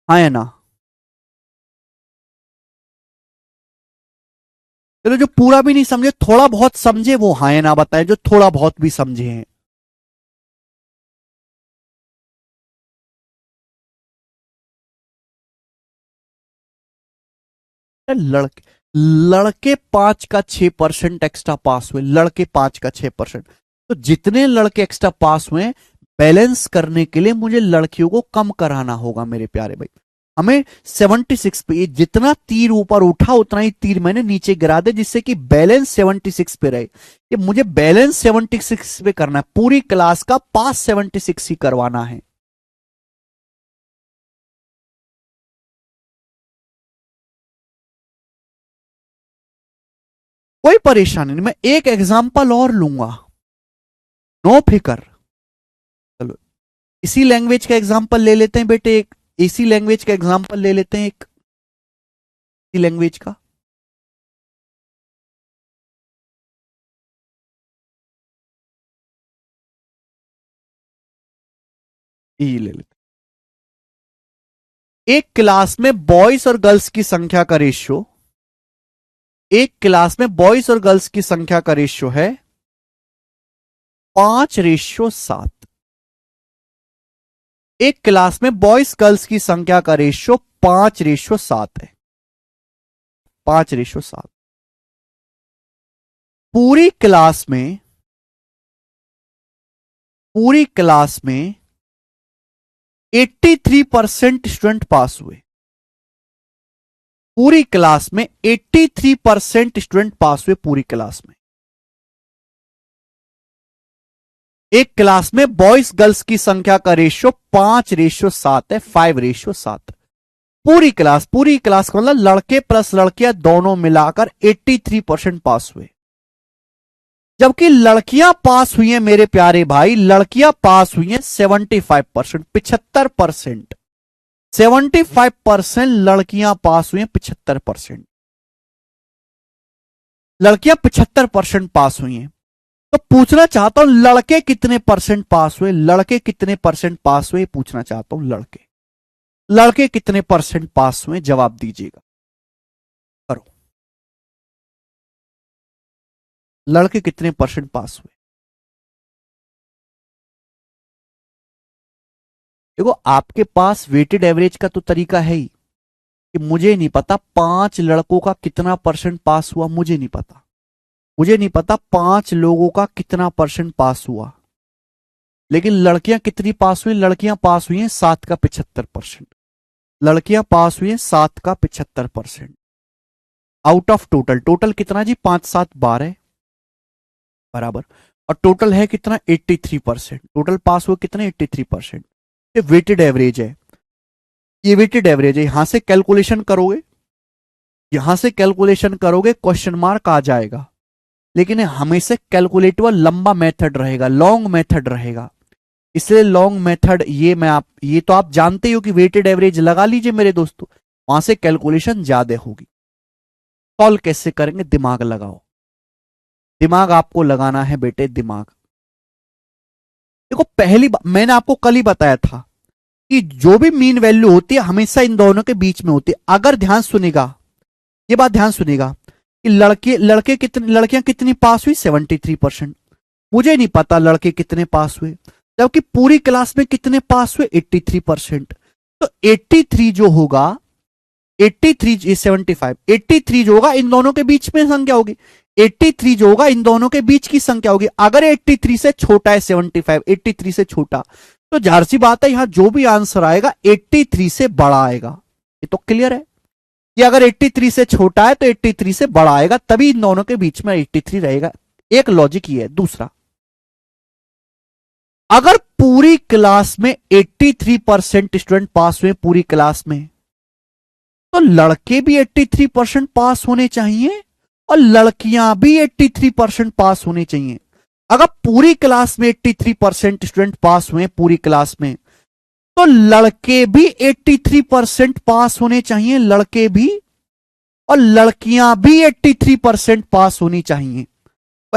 हाँ या ना। चलो जो पूरा भी नहीं समझे, थोड़ा बहुत समझे, वो हाँ या ना बताएं, जो थोड़ा बहुत भी समझे हैं। लड़के लड़के 5 का 6% एक्स्ट्रा पास हुए, लड़के 5 का 6%। तो जितने लड़के एक्स्ट्रा पास हुए, बैलेंस करने के लिए मुझे लड़कियों को कम कराना होगा मेरे प्यारे भाई। हमें 76 पे, जितना तीर ऊपर उठा उतना ही तीर मैंने नीचे गिरा दे, जिससे कि बैलेंस 76 पे रहे। ये मुझे बैलेंस 76 पे करना है, पूरी क्लास का पास 76 ही करवाना है। कोई परेशानी नहीं, मैं एक एग्जाम्पल और लूंगा, नो फिकर। चलो इसी लैंग्वेज का एग्जाम्पल ले लेते हैं बेटे, एक इसी लैंग्वेज का एग्जाम्पल ले लेते हैं, एक इसी लैंग्वेज का। ये ले लेते हैं। एक क्लास में बॉयज और गर्ल्स की संख्या का रेशियो, एक क्लास में बॉयज और गर्ल्स की संख्या का रेशियो है 5:7। एक क्लास में बॉयज गर्ल्स की संख्या का रेशियो 5:7 है, 5:7। पूरी क्लास में, पूरी क्लास में 83% स्टूडेंट पास हुए, पूरी क्लास में 83% स्टूडेंट पास हुए, पूरी क्लास में। एक क्लास में बॉयज गर्ल्स की संख्या का रेशियो 5:7 है, 5:7। पूरी क्लास का मतलब लड़के प्लस लड़कियां दोनों मिलाकर 83% पास हुए। जबकि लड़कियां पास हुई हैं मेरे प्यारे भाई, लड़कियां पास हुई हैं 75%, 75%। 75% लड़कियां पास हुई हैं, 75%। लड़कियां 75% पास हुई हैं। तो पूछना चाहता हूं लड़के कितने परसेंट पास हुए, लड़के कितने परसेंट पास हुए, पूछना चाहता हूं लड़के, लड़के कितने परसेंट पास हुए, जवाब दीजिएगा। करो, लड़के कितने परसेंट पास हुए? देखो आपके पास वेटेड एवरेज का तो तरीका है ही, कि मुझे नहीं पता 5 लड़कों का कितना परसेंट पास हुआ, मुझे नहीं पता, मुझे नहीं पता 5 लोगों का कितना परसेंट पास हुआ। लेकिन लड़कियां कितनी पास हुई? लड़कियां पास हुई हैं 7 का 75%। लड़कियां पास हुई हैं 7 का 75%। आउट ऑफ टोटल, टोटल कितना जी? 5 7 12 बराबर, और टोटल है कितना? 83%। टोटल पास हुए कितने? 83%। ये वेटेड एवरेज है, ये वेटेड एवरेज है। यहां से कैलकुलेशन करोगे, यहां से कैलकुलेशन करोगे क्वेश्चन मार्क आ जाएगा। लेकिन हमेशा कैलकुलेटिव लंबा मेथड रहेगा, लॉन्ग मेथड रहेगा, इसलिए लॉन्ग मेथड ये तो आप जानते हो कि वेटेड एवरेज लगा लीजिए मेरे दोस्तों, वहां से कैलकुलेशन ज्यादा होगी। सॉल्व कैसे करेंगे? दिमाग लगाओ, दिमाग आपको लगाना है बेटे, दिमाग। देखो पहली बात मैंने आपको कल ही बताया था कि जो भी मीन वैल्यू होती है हमेशा इन दोनों के बीच में होती है। अगर ध्यान सुनेगा, ये बात ध्यान सुनेगा, कि लड़कियां कितनी पास हुई, 73%। मुझे नहीं पता लड़के कितने पास हुए, जबकि पूरी क्लास में कितने पास हुए, 83%। तो 83 जो होगा, 83 75, 83 जो होगा इन दोनों के बीच में संख्या होगी। 83 जो होगा इन दोनों के बीच की संख्या होगी। अगर 83 से छोटा है 75, 83 से छोटा, तो जाहिर सी बात है यहां जो भी आंसर आएगा 83 से बड़ा आएगा। ये तो क्लियर है कि अगर 83 से छोटा है तो 83 से बड़ा आएगा, तभी इन दोनों के बीच में 83 रहेगा। एक लॉजिक ये है। दूसरा, अगर पूरी क्लास में 83% स्टूडेंट पास हुए पूरी क्लास में, तो लड़के भी 83% पास होने चाहिए और लड़कियां भी 83% पास होने चाहिए। अगर पूरी क्लास में 83% स्टूडेंट पास हुए पूरी क्लास में, तो लड़के भी 83% पास होने चाहिए, लड़के भी, और लड़कियां भी 83% पास होनी चाहिए।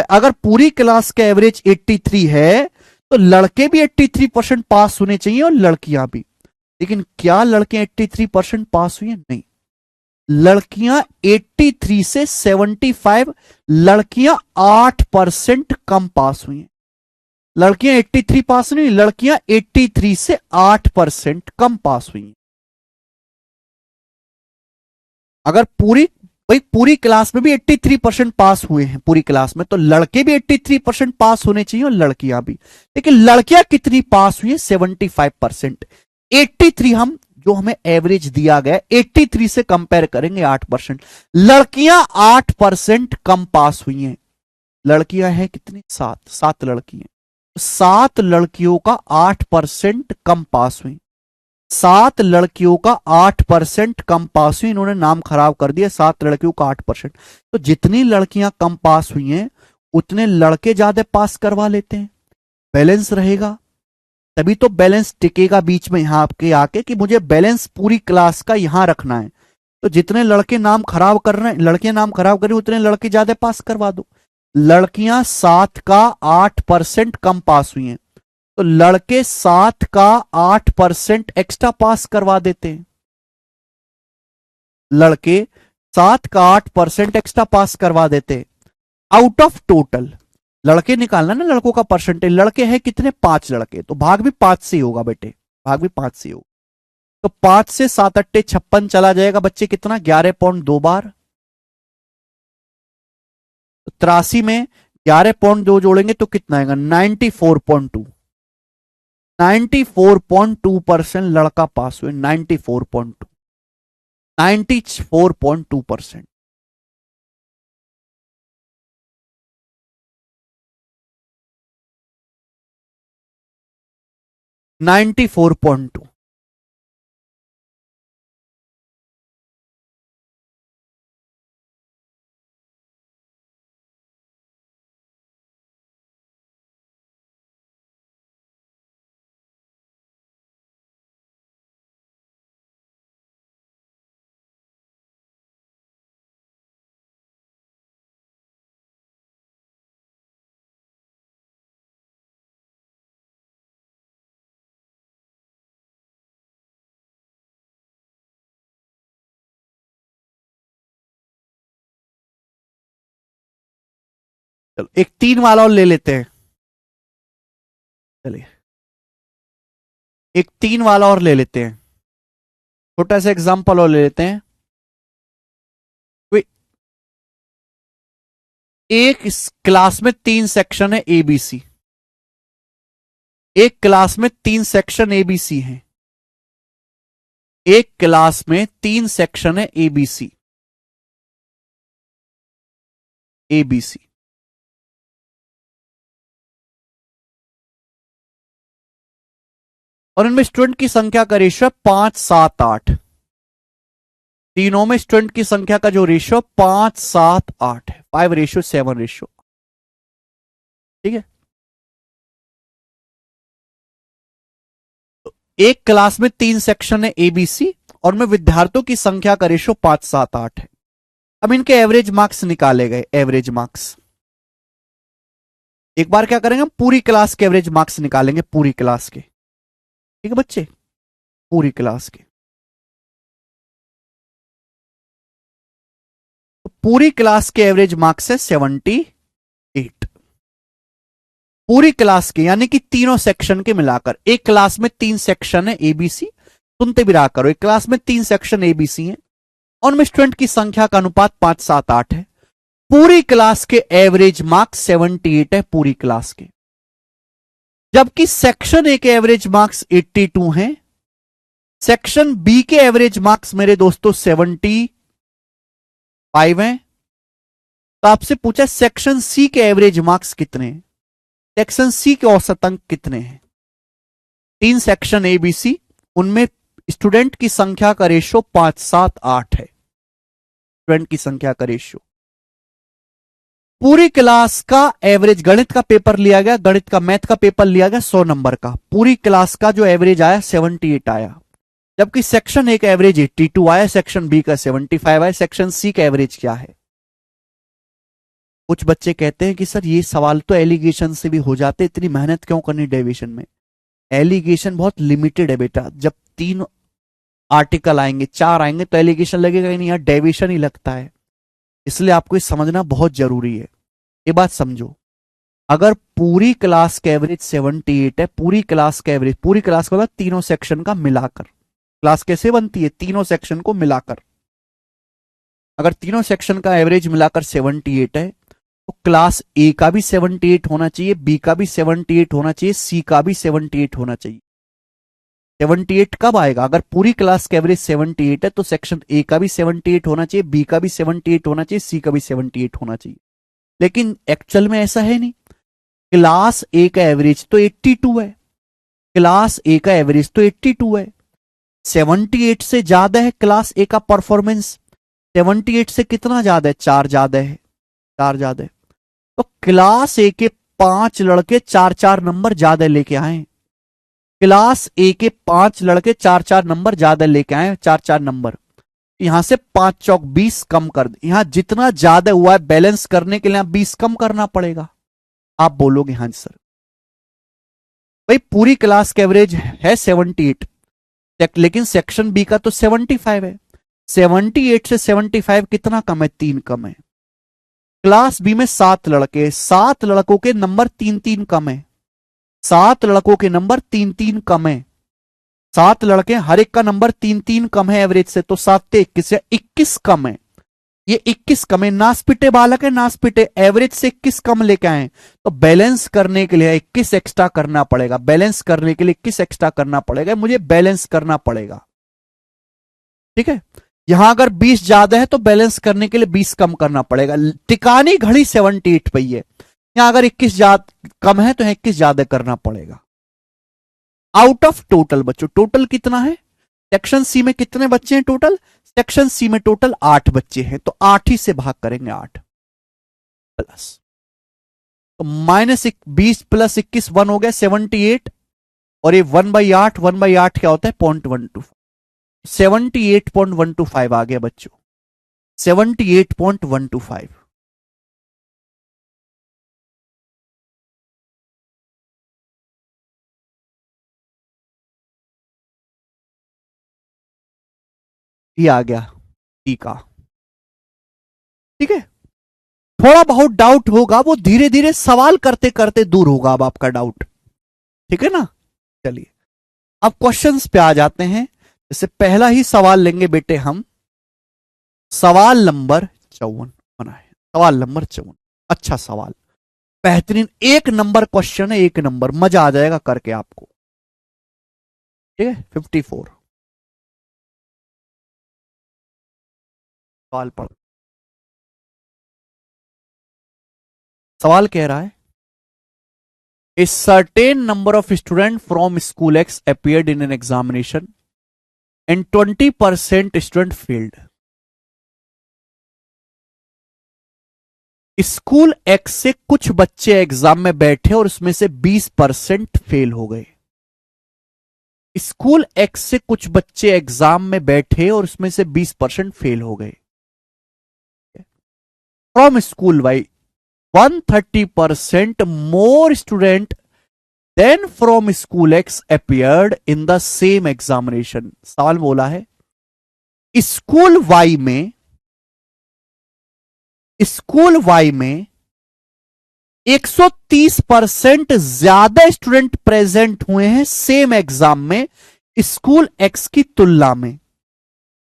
अगर पूरी क्लास का एवरेज 83 है तो लड़के भी 83% पास होने चाहिए और लड़कियां भी। लेकिन क्या लड़कियां 83% पास हुई? नहीं, लड़कियां 83 से 75, लड़कियां 8% कम पास हुई हैं। लड़कियां 83 पास नहीं, लड़कियां 83 से 8% कम पास हुई हैं। अगर पूरी क्लास में भी 83% पास हुए हैं पूरी क्लास में, तो लड़के भी 83% पास होने चाहिए और लड़कियां भी। लेकिन लड़कियां कितनी पास हुई है? 75%। 83 हम जो हमें एवरेज दिया गया 83 से कंपेयर करेंगे 8%। लड़कियां 8% कम पास हुई हैं। लड़कियां हैं कितनी? 7 लड़कियां। 7 लड़कियों का 8% कम पास हुई। 7 लड़कियों का 8% कम पास हुई। इन्होंने नाम खराब कर दिया, 7 लड़कियों का 8%। तो जितनी लड़कियां कम पास हुई हैं उतने लड़के ज्यादा पास करवा लेते हैं, बैलेंस रहेगा। तभी तो बैलेंस टिकेगा बीच में यहां आपके आके कि मुझे बैलेंस पूरी क्लास का यहां रखना है। तो जितने लड़के नाम खराब कर रहे हैं, लड़कियां नाम खराब कर रही उतने लड़के ज्यादा पास करवा दो। लड़कियां 7 का 8% कम पास हुई हैं, तो लड़के 7 का 8% एक्स्ट्रा पास करवा देते हैं। लड़के 7 का 8% एक्स्ट्रा पास करवा देते हैं। आउट ऑफ टोटल लड़के निकालना ना, लड़कों का परसेंटेज। लड़के हैं कितने? 5 लड़के, तो भाग भी 5 से ही होगा बेटे, भाग भी 5 से ही होगा। तो 5 से 7 अट्टे 56 चला जाएगा बच्चे, कितना? 11.2 बार। 83 में 11.2 जोड़ेंगे तो कितना आएगा? 94.2। 94.2% लड़का पास हुए। 94.2, 94.2%। Ninety four point two. चलो एक 3 वाला और ले लेते हैं। चलिए एक 3 वाला और ले लेते हैं, छोटा सा एग्जांपल और ले लेते हैं। कोई एक क्लास में 3 सेक्शन है एबीसी। एक क्लास में 3 सेक्शन एबीसी हैं। एक क्लास में 3 सेक्शन है एबीसी। एबीसी और इनमें स्टूडेंट की संख्या का रेशियो 5 7 8। तीनों में स्टूडेंट की संख्या का जो रेशियो 5 7 8 है, 5:7 रेशियो। ठीक है, एक क्लास में 3 सेक्शन है एबीसी और में विद्यार्थियों की संख्या का रेशियो 5 7 8 है। अब इनके एवरेज मार्क्स निकाले गए। एवरेज मार्क्स एक बार क्या करेंगे, हम पूरी क्लास के एवरेज मार्क्स निकालेंगे, पूरी क्लास के। ठीक है बच्चे, पूरी क्लास के। तो पूरी क्लास के एवरेज मार्क्स है 78। पूरी क्लास के यानी कि तीनों सेक्शन के मिलाकर, एक क्लास में 3 सेक्शन है एबीसी, सुनते भी रहा करो, एक क्लास में 3 सेक्शन एबीसी है, उनमें स्टूडेंट की संख्या का अनुपात 5 7 8 है। पूरी क्लास के एवरेज मार्क्स 78 है पूरी क्लास के, जबकि सेक्शन ए के एवरेज मार्क्स 82 हैं। सेक्शन बी के एवरेज मार्क्स मेरे दोस्तों 75 हैं। तो आपसे पूछा सेक्शन सी के एवरेज मार्क्स कितने हैं, सेक्शन सी के औसत अंक कितने हैं। 3 सेक्शन ए बी सी, उनमें स्टूडेंट की संख्या का रेशियो 5 7 8 है। स्टूडेंट की संख्या का रेशियो, पूरी क्लास का एवरेज, गणित का पेपर लिया गया, गणित का मैथ का पेपर लिया गया 100 नंबर का, पूरी क्लास का जो एवरेज आया 78 आया, जबकि सेक्शन ए का एवरेज 82 आया, सेक्शन बी का 75 आया। सेक्शन सी का एवरेज क्या है। कुछ बच्चे कहते हैं कि सर ये सवाल तो एलिगेशन से भी हो जाते, इतनी मेहनत क्यों करनी डेविएशन में। एलिगेशन बहुत लिमिटेड है बेटा, जब 3 आर्टिकल आएंगे 4 आएंगे तो एलिगेशन लगेगा ही नहीं, यार डेविएशन ही लगता है। इसलिए आपको ये समझना बहुत जरूरी है, ये बात समझो। अगर पूरी क्लास का एवरेज 78 है, पूरी क्लास का एवरेज, पूरी क्लास का मतलब तीनों सेक्शन का मिलाकर, क्लास कैसे बनती है, तीनों सेक्शन को मिलाकर, अगर तीनों सेक्शन का एवरेज मिलाकर 78 है तो क्लास ए का भी 78 होना चाहिए, बी का भी 78 होना चाहिए, सी का भी 78 होना चाहिए। 78 कब आएगा, अगर पूरी क्लास का एवरेज 78 है तो सेक्शन ए का भी 78 होना चाहिए, बी का भी 78 होना चाहिए, सी का भी 78 होना चाहिए। लेकिन एक्चुअल में ऐसा है नहीं, क्लास ए का एवरेज तो 82 है, क्लास ए का एवरेज तो 82 है, 78 से ज्यादा है क्लास ए का परफॉर्मेंस। 78 से कितना ज्यादा है, 4 ज्यादा है, 4 ज्यादा है। तो क्लास ए के 5 लड़के 4 4 नंबर ज्यादा लेके आए, क्लास ए के 5 लड़के 4 4 नंबर ज्यादा लेके आए, 4 4 नंबर। यहां से 5 चौक 20 कम कर दे, यहां जितना ज्यादा हुआ है बैलेंस करने के लिए 20 कम करना पड़ेगा। आप बोलोगे हाँ सर, भाई पूरी क्लास का एवरेज है 78, लेकिन सेक्शन बी का तो 75 है, 78 से 75 कितना कम है, 3 कम है। क्लास बी में 7 लड़के, 7 लड़कों के नंबर 3 3 कम है, 7 लड़कों के नंबर 3 3 कम है, 7 लड़के हर एक का नंबर 3 3 कम है एवरेज से, तो 7 से 21 या 21 कम है, ये 21 कम है। नासपिटे बालक है, नासपिटे एवरेज से 21 कम लेके आए, तो बैलेंस करने के लिए 21 एक्स्ट्रा करना पड़ेगा, बैलेंस करने के लिए 21 एक्स्ट्रा करना पड़ेगा, मुझे बैलेंस करना पड़ेगा। ठीक है, यहां अगर 20 ज्यादा है तो बैलेंस करने के लिए 20 कम करना पड़ेगा। टिकानी घड़ी 78 पे है, यहां अगर 21 कम है तो 21 ज्यादा करना पड़ेगा। आउट ऑफ टोटल बच्चों, टोटल कितना है, सेक्शन सी में कितने बच्चे हैं टोटल, सेक्शन सी में टोटल 8 बच्चे हैं, तो 8 ही से भाग करेंगे, 8 प्लस, तो -20 प्लस 21 1 हो गया 78, और ये 1/8, 1/8 क्या होता है 0.125, 78.125 आ गया बच्चों, 78.125। ये आ गया ठीक है। ठीक है, थोड़ा बहुत डाउट होगा, वो धीरे धीरे सवाल करते करते दूर होगा अब आपका डाउट, ठीक है ना। चलिए अब क्वेश्चंस पे आ जाते हैं। जैसे पहला ही सवाल लेंगे बेटे हम, सवाल नंबर 54 बनाए, सवाल नंबर 54, अच्छा सवाल, बेहतरीन, 1 नंबर क्वेश्चन है, 1 नंबर, मजा आ जाएगा करके आपको। ठीक है, 54 सवाल पढ़, सवाल कह रहा है A certain number of students from school X appeared in an examination and 20% student failed. School X से कुछ बच्चे एग्जाम में बैठे और उसमें से 20% फेल हो गए। स्कूल X से कुछ बच्चे एग्जाम में बैठे और उसमें से 20% फेल हो गए। From school Y 130% more student than from school X appeared in the same examination. सवाल बोला है स्कूल Y में स्कूल वाई में 130% ज्यादा स्टूडेंट प्रेजेंट हुए हैं सेम एग्जाम में स्कूल एक्स की तुलना में।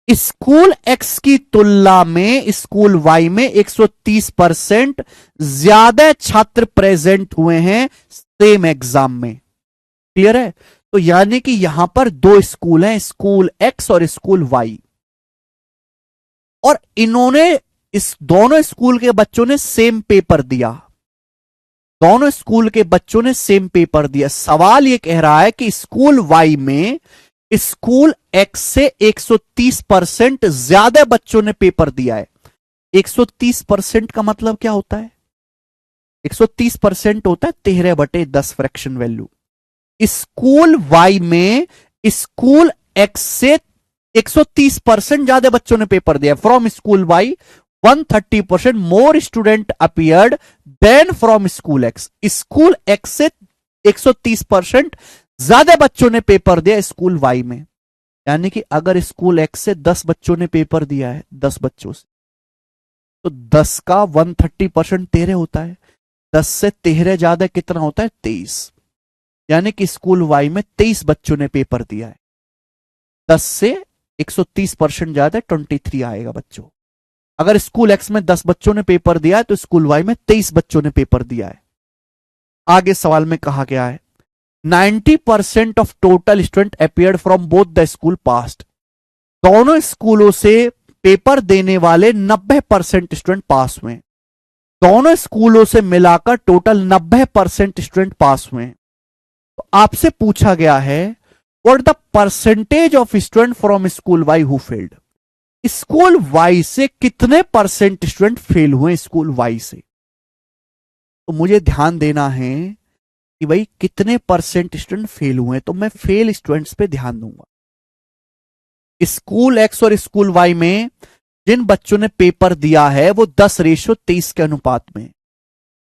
स्कूल एक्स की तुलना में स्कूल वाई में 130% ज्यादा छात्र प्रेजेंट हुए हैं सेम एग्जाम में। क्लियर है? तो यानी कि यहां पर दो स्कूल हैं, स्कूल एक्स और स्कूल वाई, और इन्होंने इस दोनों स्कूल के बच्चों ने सेम पेपर दिया। दोनों स्कूल के बच्चों ने सेम पेपर दिया। सवाल यह कह रहा है कि स्कूल वाई में स्कूल एक्स से 130% ज्यादा बच्चों ने पेपर दिया है। 130% का मतलब क्या होता है? 130% होता है 13/10 फ्रैक्शन वैल्यू। स्कूल वाई में स्कूल एक्स से 130% ज्यादा बच्चों ने पेपर दिया। From school Y 130% more student appeared than from school X. School X से 130% ज्यादा बच्चों ने पेपर दिया स्कूल वाई में। यानी कि अगर स्कूल एक्स से 10 बच्चों ने पेपर दिया है, 10 बच्चों से, तो 10 का 130% 13 होता है। 10 से 13 ज्यादा कितना होता है? 23। यानी कि स्कूल वाई में 23 बच्चों ने पेपर दिया है। 10 से 130% ज्यादा 23 आएगा बच्चों। अगर स्कूल एक्स में 10 बच्चों ने पेपर दिया है तो स्कूल वाई में 23 बच्चों ने पेपर दिया है। आगे सवाल में कहा गया है 90% of total student appeared from both the school past. दोनों स्कूलों से पेपर देने वाले 90% स्टूडेंट पास हुए। दोनों स्कूलों से मिलाकर टोटल 90% स्टूडेंट पास हुए। तो आपसे पूछा गया है what the percentage of student from school Y who failed. School Y से कितने परसेंट स्टूडेंट फेल हुए स्कूल वाई से? तो मुझे ध्यान देना है कि भाई कितने परसेंट स्टूडेंट फेल हुए, तो मैं फेल स्टूडेंट्स पे ध्यान दूंगा। स्कूल एक्स और स्कूल वाई में जिन बच्चों ने पेपर दिया है वो 10:23 के अनुपात में।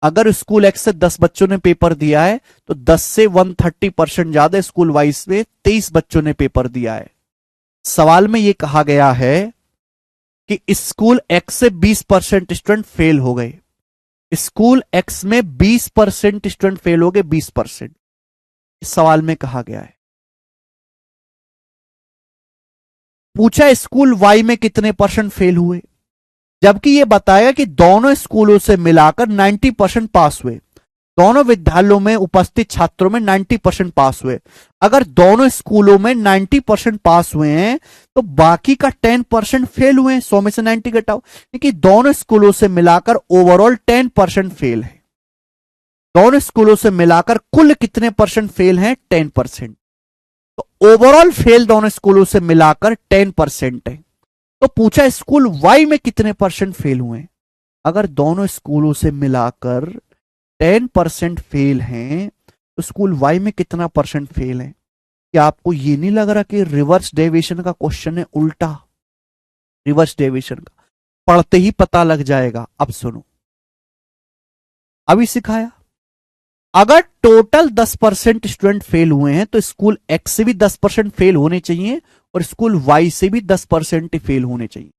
अगर स्कूल एक्स से 10 बच्चों ने पेपर दिया है तो 10 से 130% ज्यादा स्कूल वाई में 23 बच्चों ने पेपर दिया है। सवाल में यह कहा गया है कि स्कूल एक्स से 20% स्टूडेंट फेल हो गए। स्कूल एक्स में 20% स्टूडेंट फेल हो गए, 20%। इस सवाल में कहा गया है। पूछा स्कूल वाई में कितने परसेंट फेल हुए, जबकि यह बताया कि दोनों स्कूलों से मिलाकर 90% पास हुए। दोनों विद्यालयों में उपस्थित छात्रों में 90% पास हुए। अगर दोनों स्कूलों में 90% पास हुए हैं तो बाकी का 10% फेल हुए हैं। 100 में से 90 घटाओ, क्योंकि दोनों स्कूलों से मिलाकर ओवरऑल 10% फेल है। दोनों स्कूलों से मिलाकर कुल कितने परसेंट फेल हैं? 10%। तो ओवरऑल फेल दोनों स्कूलों से मिलाकर 10% है। तो पूछा स्कूल वाई में कितने परसेंट फेल हुए। अगर दोनों स्कूलों से मिलाकर 10% फेल हैं तो स्कूल वाई में कितना परसेंट फेल है? क्या आपको ये नहीं लग रहा कि रिवर्स डेविएशन का क्वेश्चन है? उल्टा रिवर्स डेविएशन का पढ़ते ही पता लग जाएगा। अब सुनो, अभी सिखाया। अगर टोटल 10% स्टूडेंट फेल हुए हैं तो स्कूल एक्स से भी 10% फेल होने चाहिए और स्कूल वाई से भी 10% फेल होने चाहिए।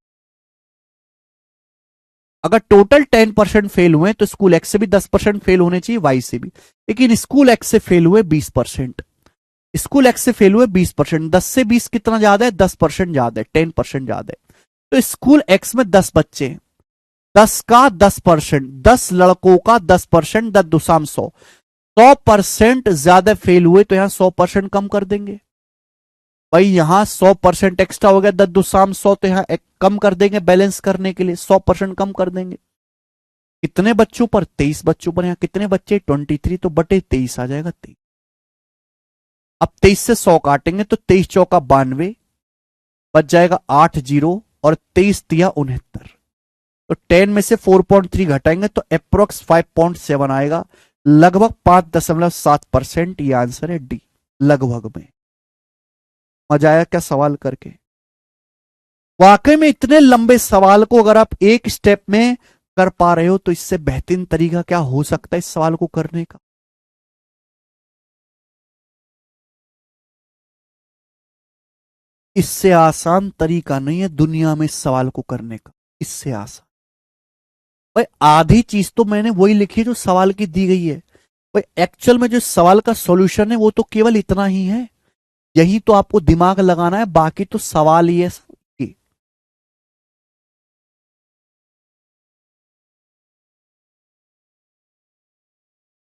अगर टोटल 10% फेल हुए तो स्कूल एक्स से भी 10% फेल होने चाहिए, वाई से भी। लेकिन स्कूल एक्स से फेल हुए 20%। स्कूल एक्स से फेल हुए 20%। 10 से 20 कितना ज्यादा है? 10% ज्यादा है, 10% ज्यादा है। तो स्कूल एक्स में 10 बच्चे हैं, 10 का 10%, 10 लड़कों का 10%, 10 दुसाम 100। 100% ज्यादा फेल हुए तो यहां 100% कम कर देंगे। भाई यहां 100% एक्स्ट्रा हो गया, 10 दुसाम 100, तो यहां कम कर देंगे बैलेंस करने के लिए, 100% कम कर देंगे। कितने बच्चों पर? 23 बच्चों पर। यहां कितने बच्चे? 23, तो बटे 23 आ जाएगा 23। अब 23 से 100 काटेंगे तो 23 चौका 92, बच जाएगा 8 जीरो, और 23 तिया 69। तो 10 में से 4.3 घटाएंगे तो अप्रोक्स 5.7 आएगा, लगभग 5.7%। ये आंसर है डी, लगभग में। मजा आया क्या सवाल करके? वाकई में इतने लंबे सवाल को अगर आप एक स्टेप में कर पा रहे हो तो इससे बेहतरीन तरीका क्या हो सकता है इस सवाल को करने का? इससे आसान तरीका नहीं है दुनिया में इस सवाल को करने का, इससे आसान। भाई आधी चीज तो मैंने वही लिखी है जो सवाल की दी गई है। भाई एक्चुअल में जो सवाल का सॉल्यूशन है वो तो केवल इतना ही है, यही तो आपको दिमाग लगाना है, बाकी तो सवाल ही है कि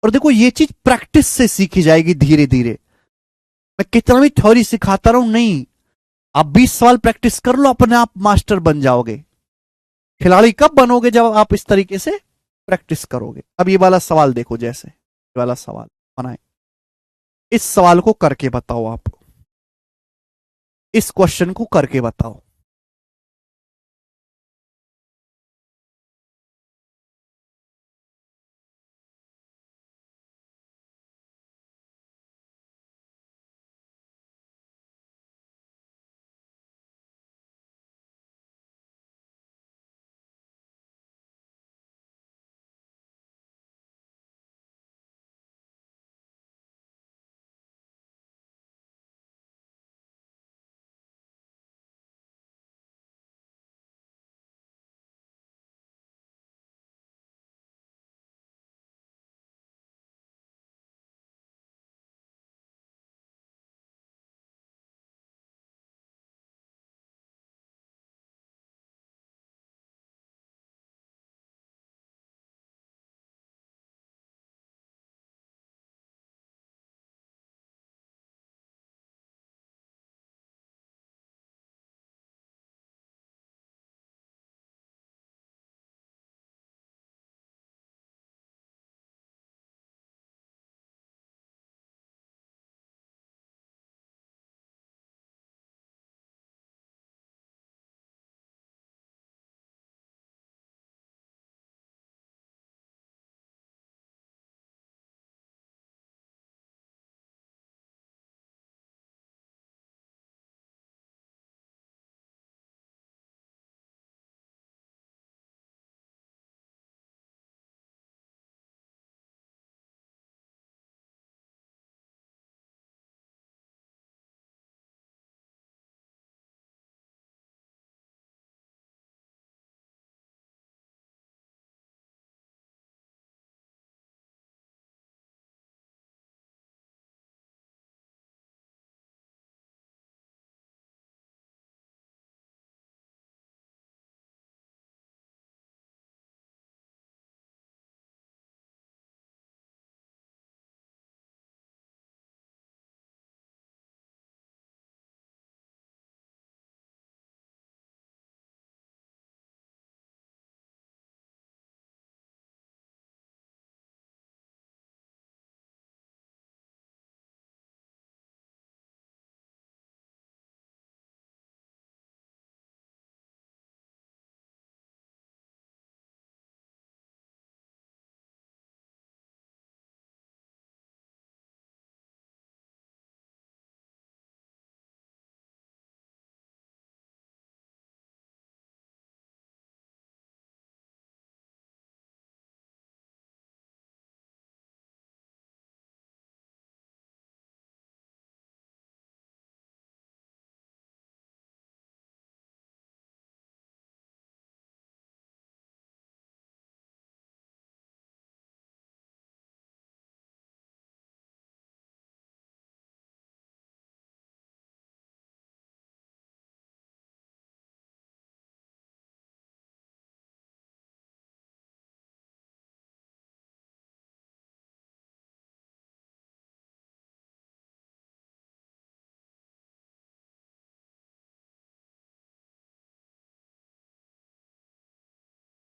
और देखो ये चीज प्रैक्टिस से सीखी जाएगी धीरे धीरे। मैं कितना भी थ्योरी सिखाता रहूं नहीं, आप 20 सवाल प्रैक्टिस कर लो, अपने आप मास्टर बन जाओगे। खिलाड़ी कब बनोगे? जब आप इस तरीके से प्रैक्टिस करोगे। अब ये वाला सवाल देखो, जैसे ये वाला सवाल बनाए, इस सवाल को करके बताओ आप, इस क्वेश्चन को करके बताओ।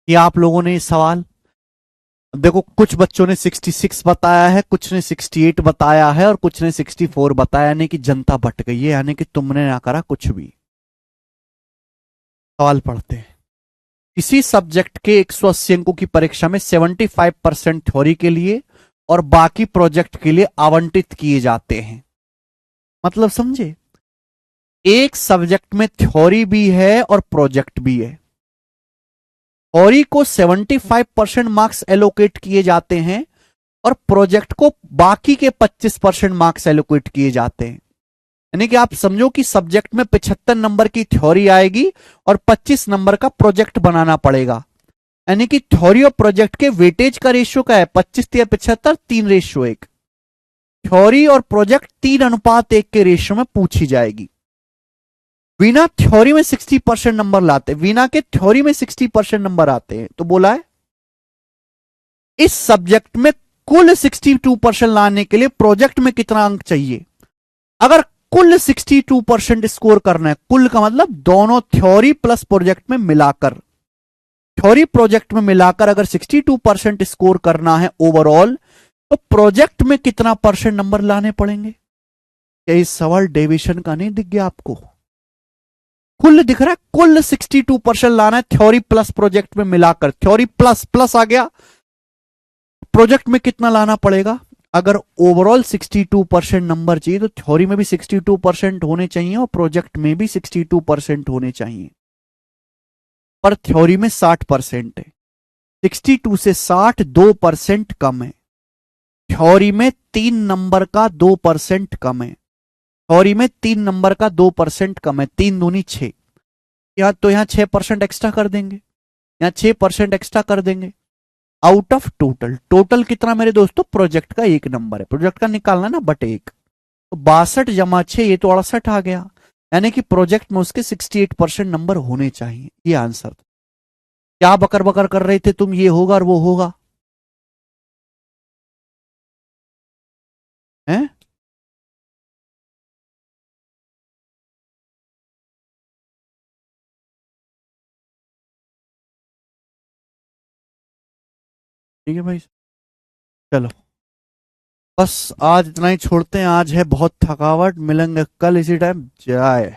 ये आप लोगों ने इस सवाल देखो, कुछ बच्चों ने 66 बताया है, कुछ ने 68 बताया है और कुछ ने 64 बताया, यानी कि जनता बट गई है, यानी कि तुमने ना करा कुछ भी। सवाल पढ़ते हैं। किसी सब्जेक्ट के 180 अंकों की परीक्षा में 75% थ्योरी के लिए और बाकी प्रोजेक्ट के लिए आवंटित किए जाते हैं। मतलब समझे, एक सब्जेक्ट में थ्योरी भी है और प्रोजेक्ट भी है। थ्योरी को 75% मार्क्स एलोकेट किए जाते हैं और प्रोजेक्ट को बाकी के 25% मार्क्स एलोकेट किए जाते हैं। यानी कि आप समझो कि सब्जेक्ट में 75 नंबर की थ्योरी आएगी और 25 नंबर का प्रोजेक्ट बनाना पड़ेगा। यानी कि थ्योरी और प्रोजेक्ट के वेटेज का रेशियो क्या है, 25 या 75, 3:1। थ्योरी और प्रोजेक्ट 3:1 के रेशियो में पूछी जाएगी। वीना थ्योरी में 60% नंबर लाते, वीना के थ्योरी में 60% नंबर आते हैं, तो बोला है इस सब्जेक्ट में कुल 62% लाने के लिए प्रोजेक्ट में कितना अंक चाहिए। अगर कुल 62% स्कोर करना है, कुल का मतलब दोनों थ्योरी प्लस प्रोजेक्ट में मिलाकर, थ्योरी प्रोजेक्ट में मिलाकर अगर 62% स्कोर करना है ओवरऑल, तो प्रोजेक्ट में कितना परसेंट नंबर लाने पड़ेंगे। क्या इस सवाल डेविएशन का नहीं दिख गया आपको, कुल दिख रहा है, कुल 62% लाना है थ्योरी प्लस प्रोजेक्ट में मिलाकर, थ्योरी प्लस प्लस आ गया, प्रोजेक्ट में कितना लाना पड़ेगा। अगर ओवरऑल 62% नंबर चाहिए तो थ्योरी में भी 62% होने चाहिए और प्रोजेक्ट में भी 62% होने चाहिए, पर थ्योरी में 60% है, 62 से 60 2% कम है। थ्योरी में 3 नंबर का 2% कम है, थ्योरी में 3 नंबर का 2% कम है, 3 दूनी 6, यहां तो यहां 6% एक्स्ट्रा कर देंगे, यहां 6% एक्स्ट्रा कर देंगे। आउट ऑफ टोटल, टोटल कितना मेरे दोस्तों, प्रोजेक्ट का 1 नंबर है, प्रोजेक्ट का निकालना ना, बट 1, तो 62 जमा 6 ये तो 68 आ गया, यानी कि प्रोजेक्ट में उसके 68% नंबर होने चाहिए। ये आंसर था। क्या बकर बकर कर रहे थे तुम, ये होगा और वो होगा, हैं? ठीक है भाई, चलो बस आज इतना ही छोड़ते हैं, आज है बहुत थकावट, मिलेंगे कल इसी टाइम, जय।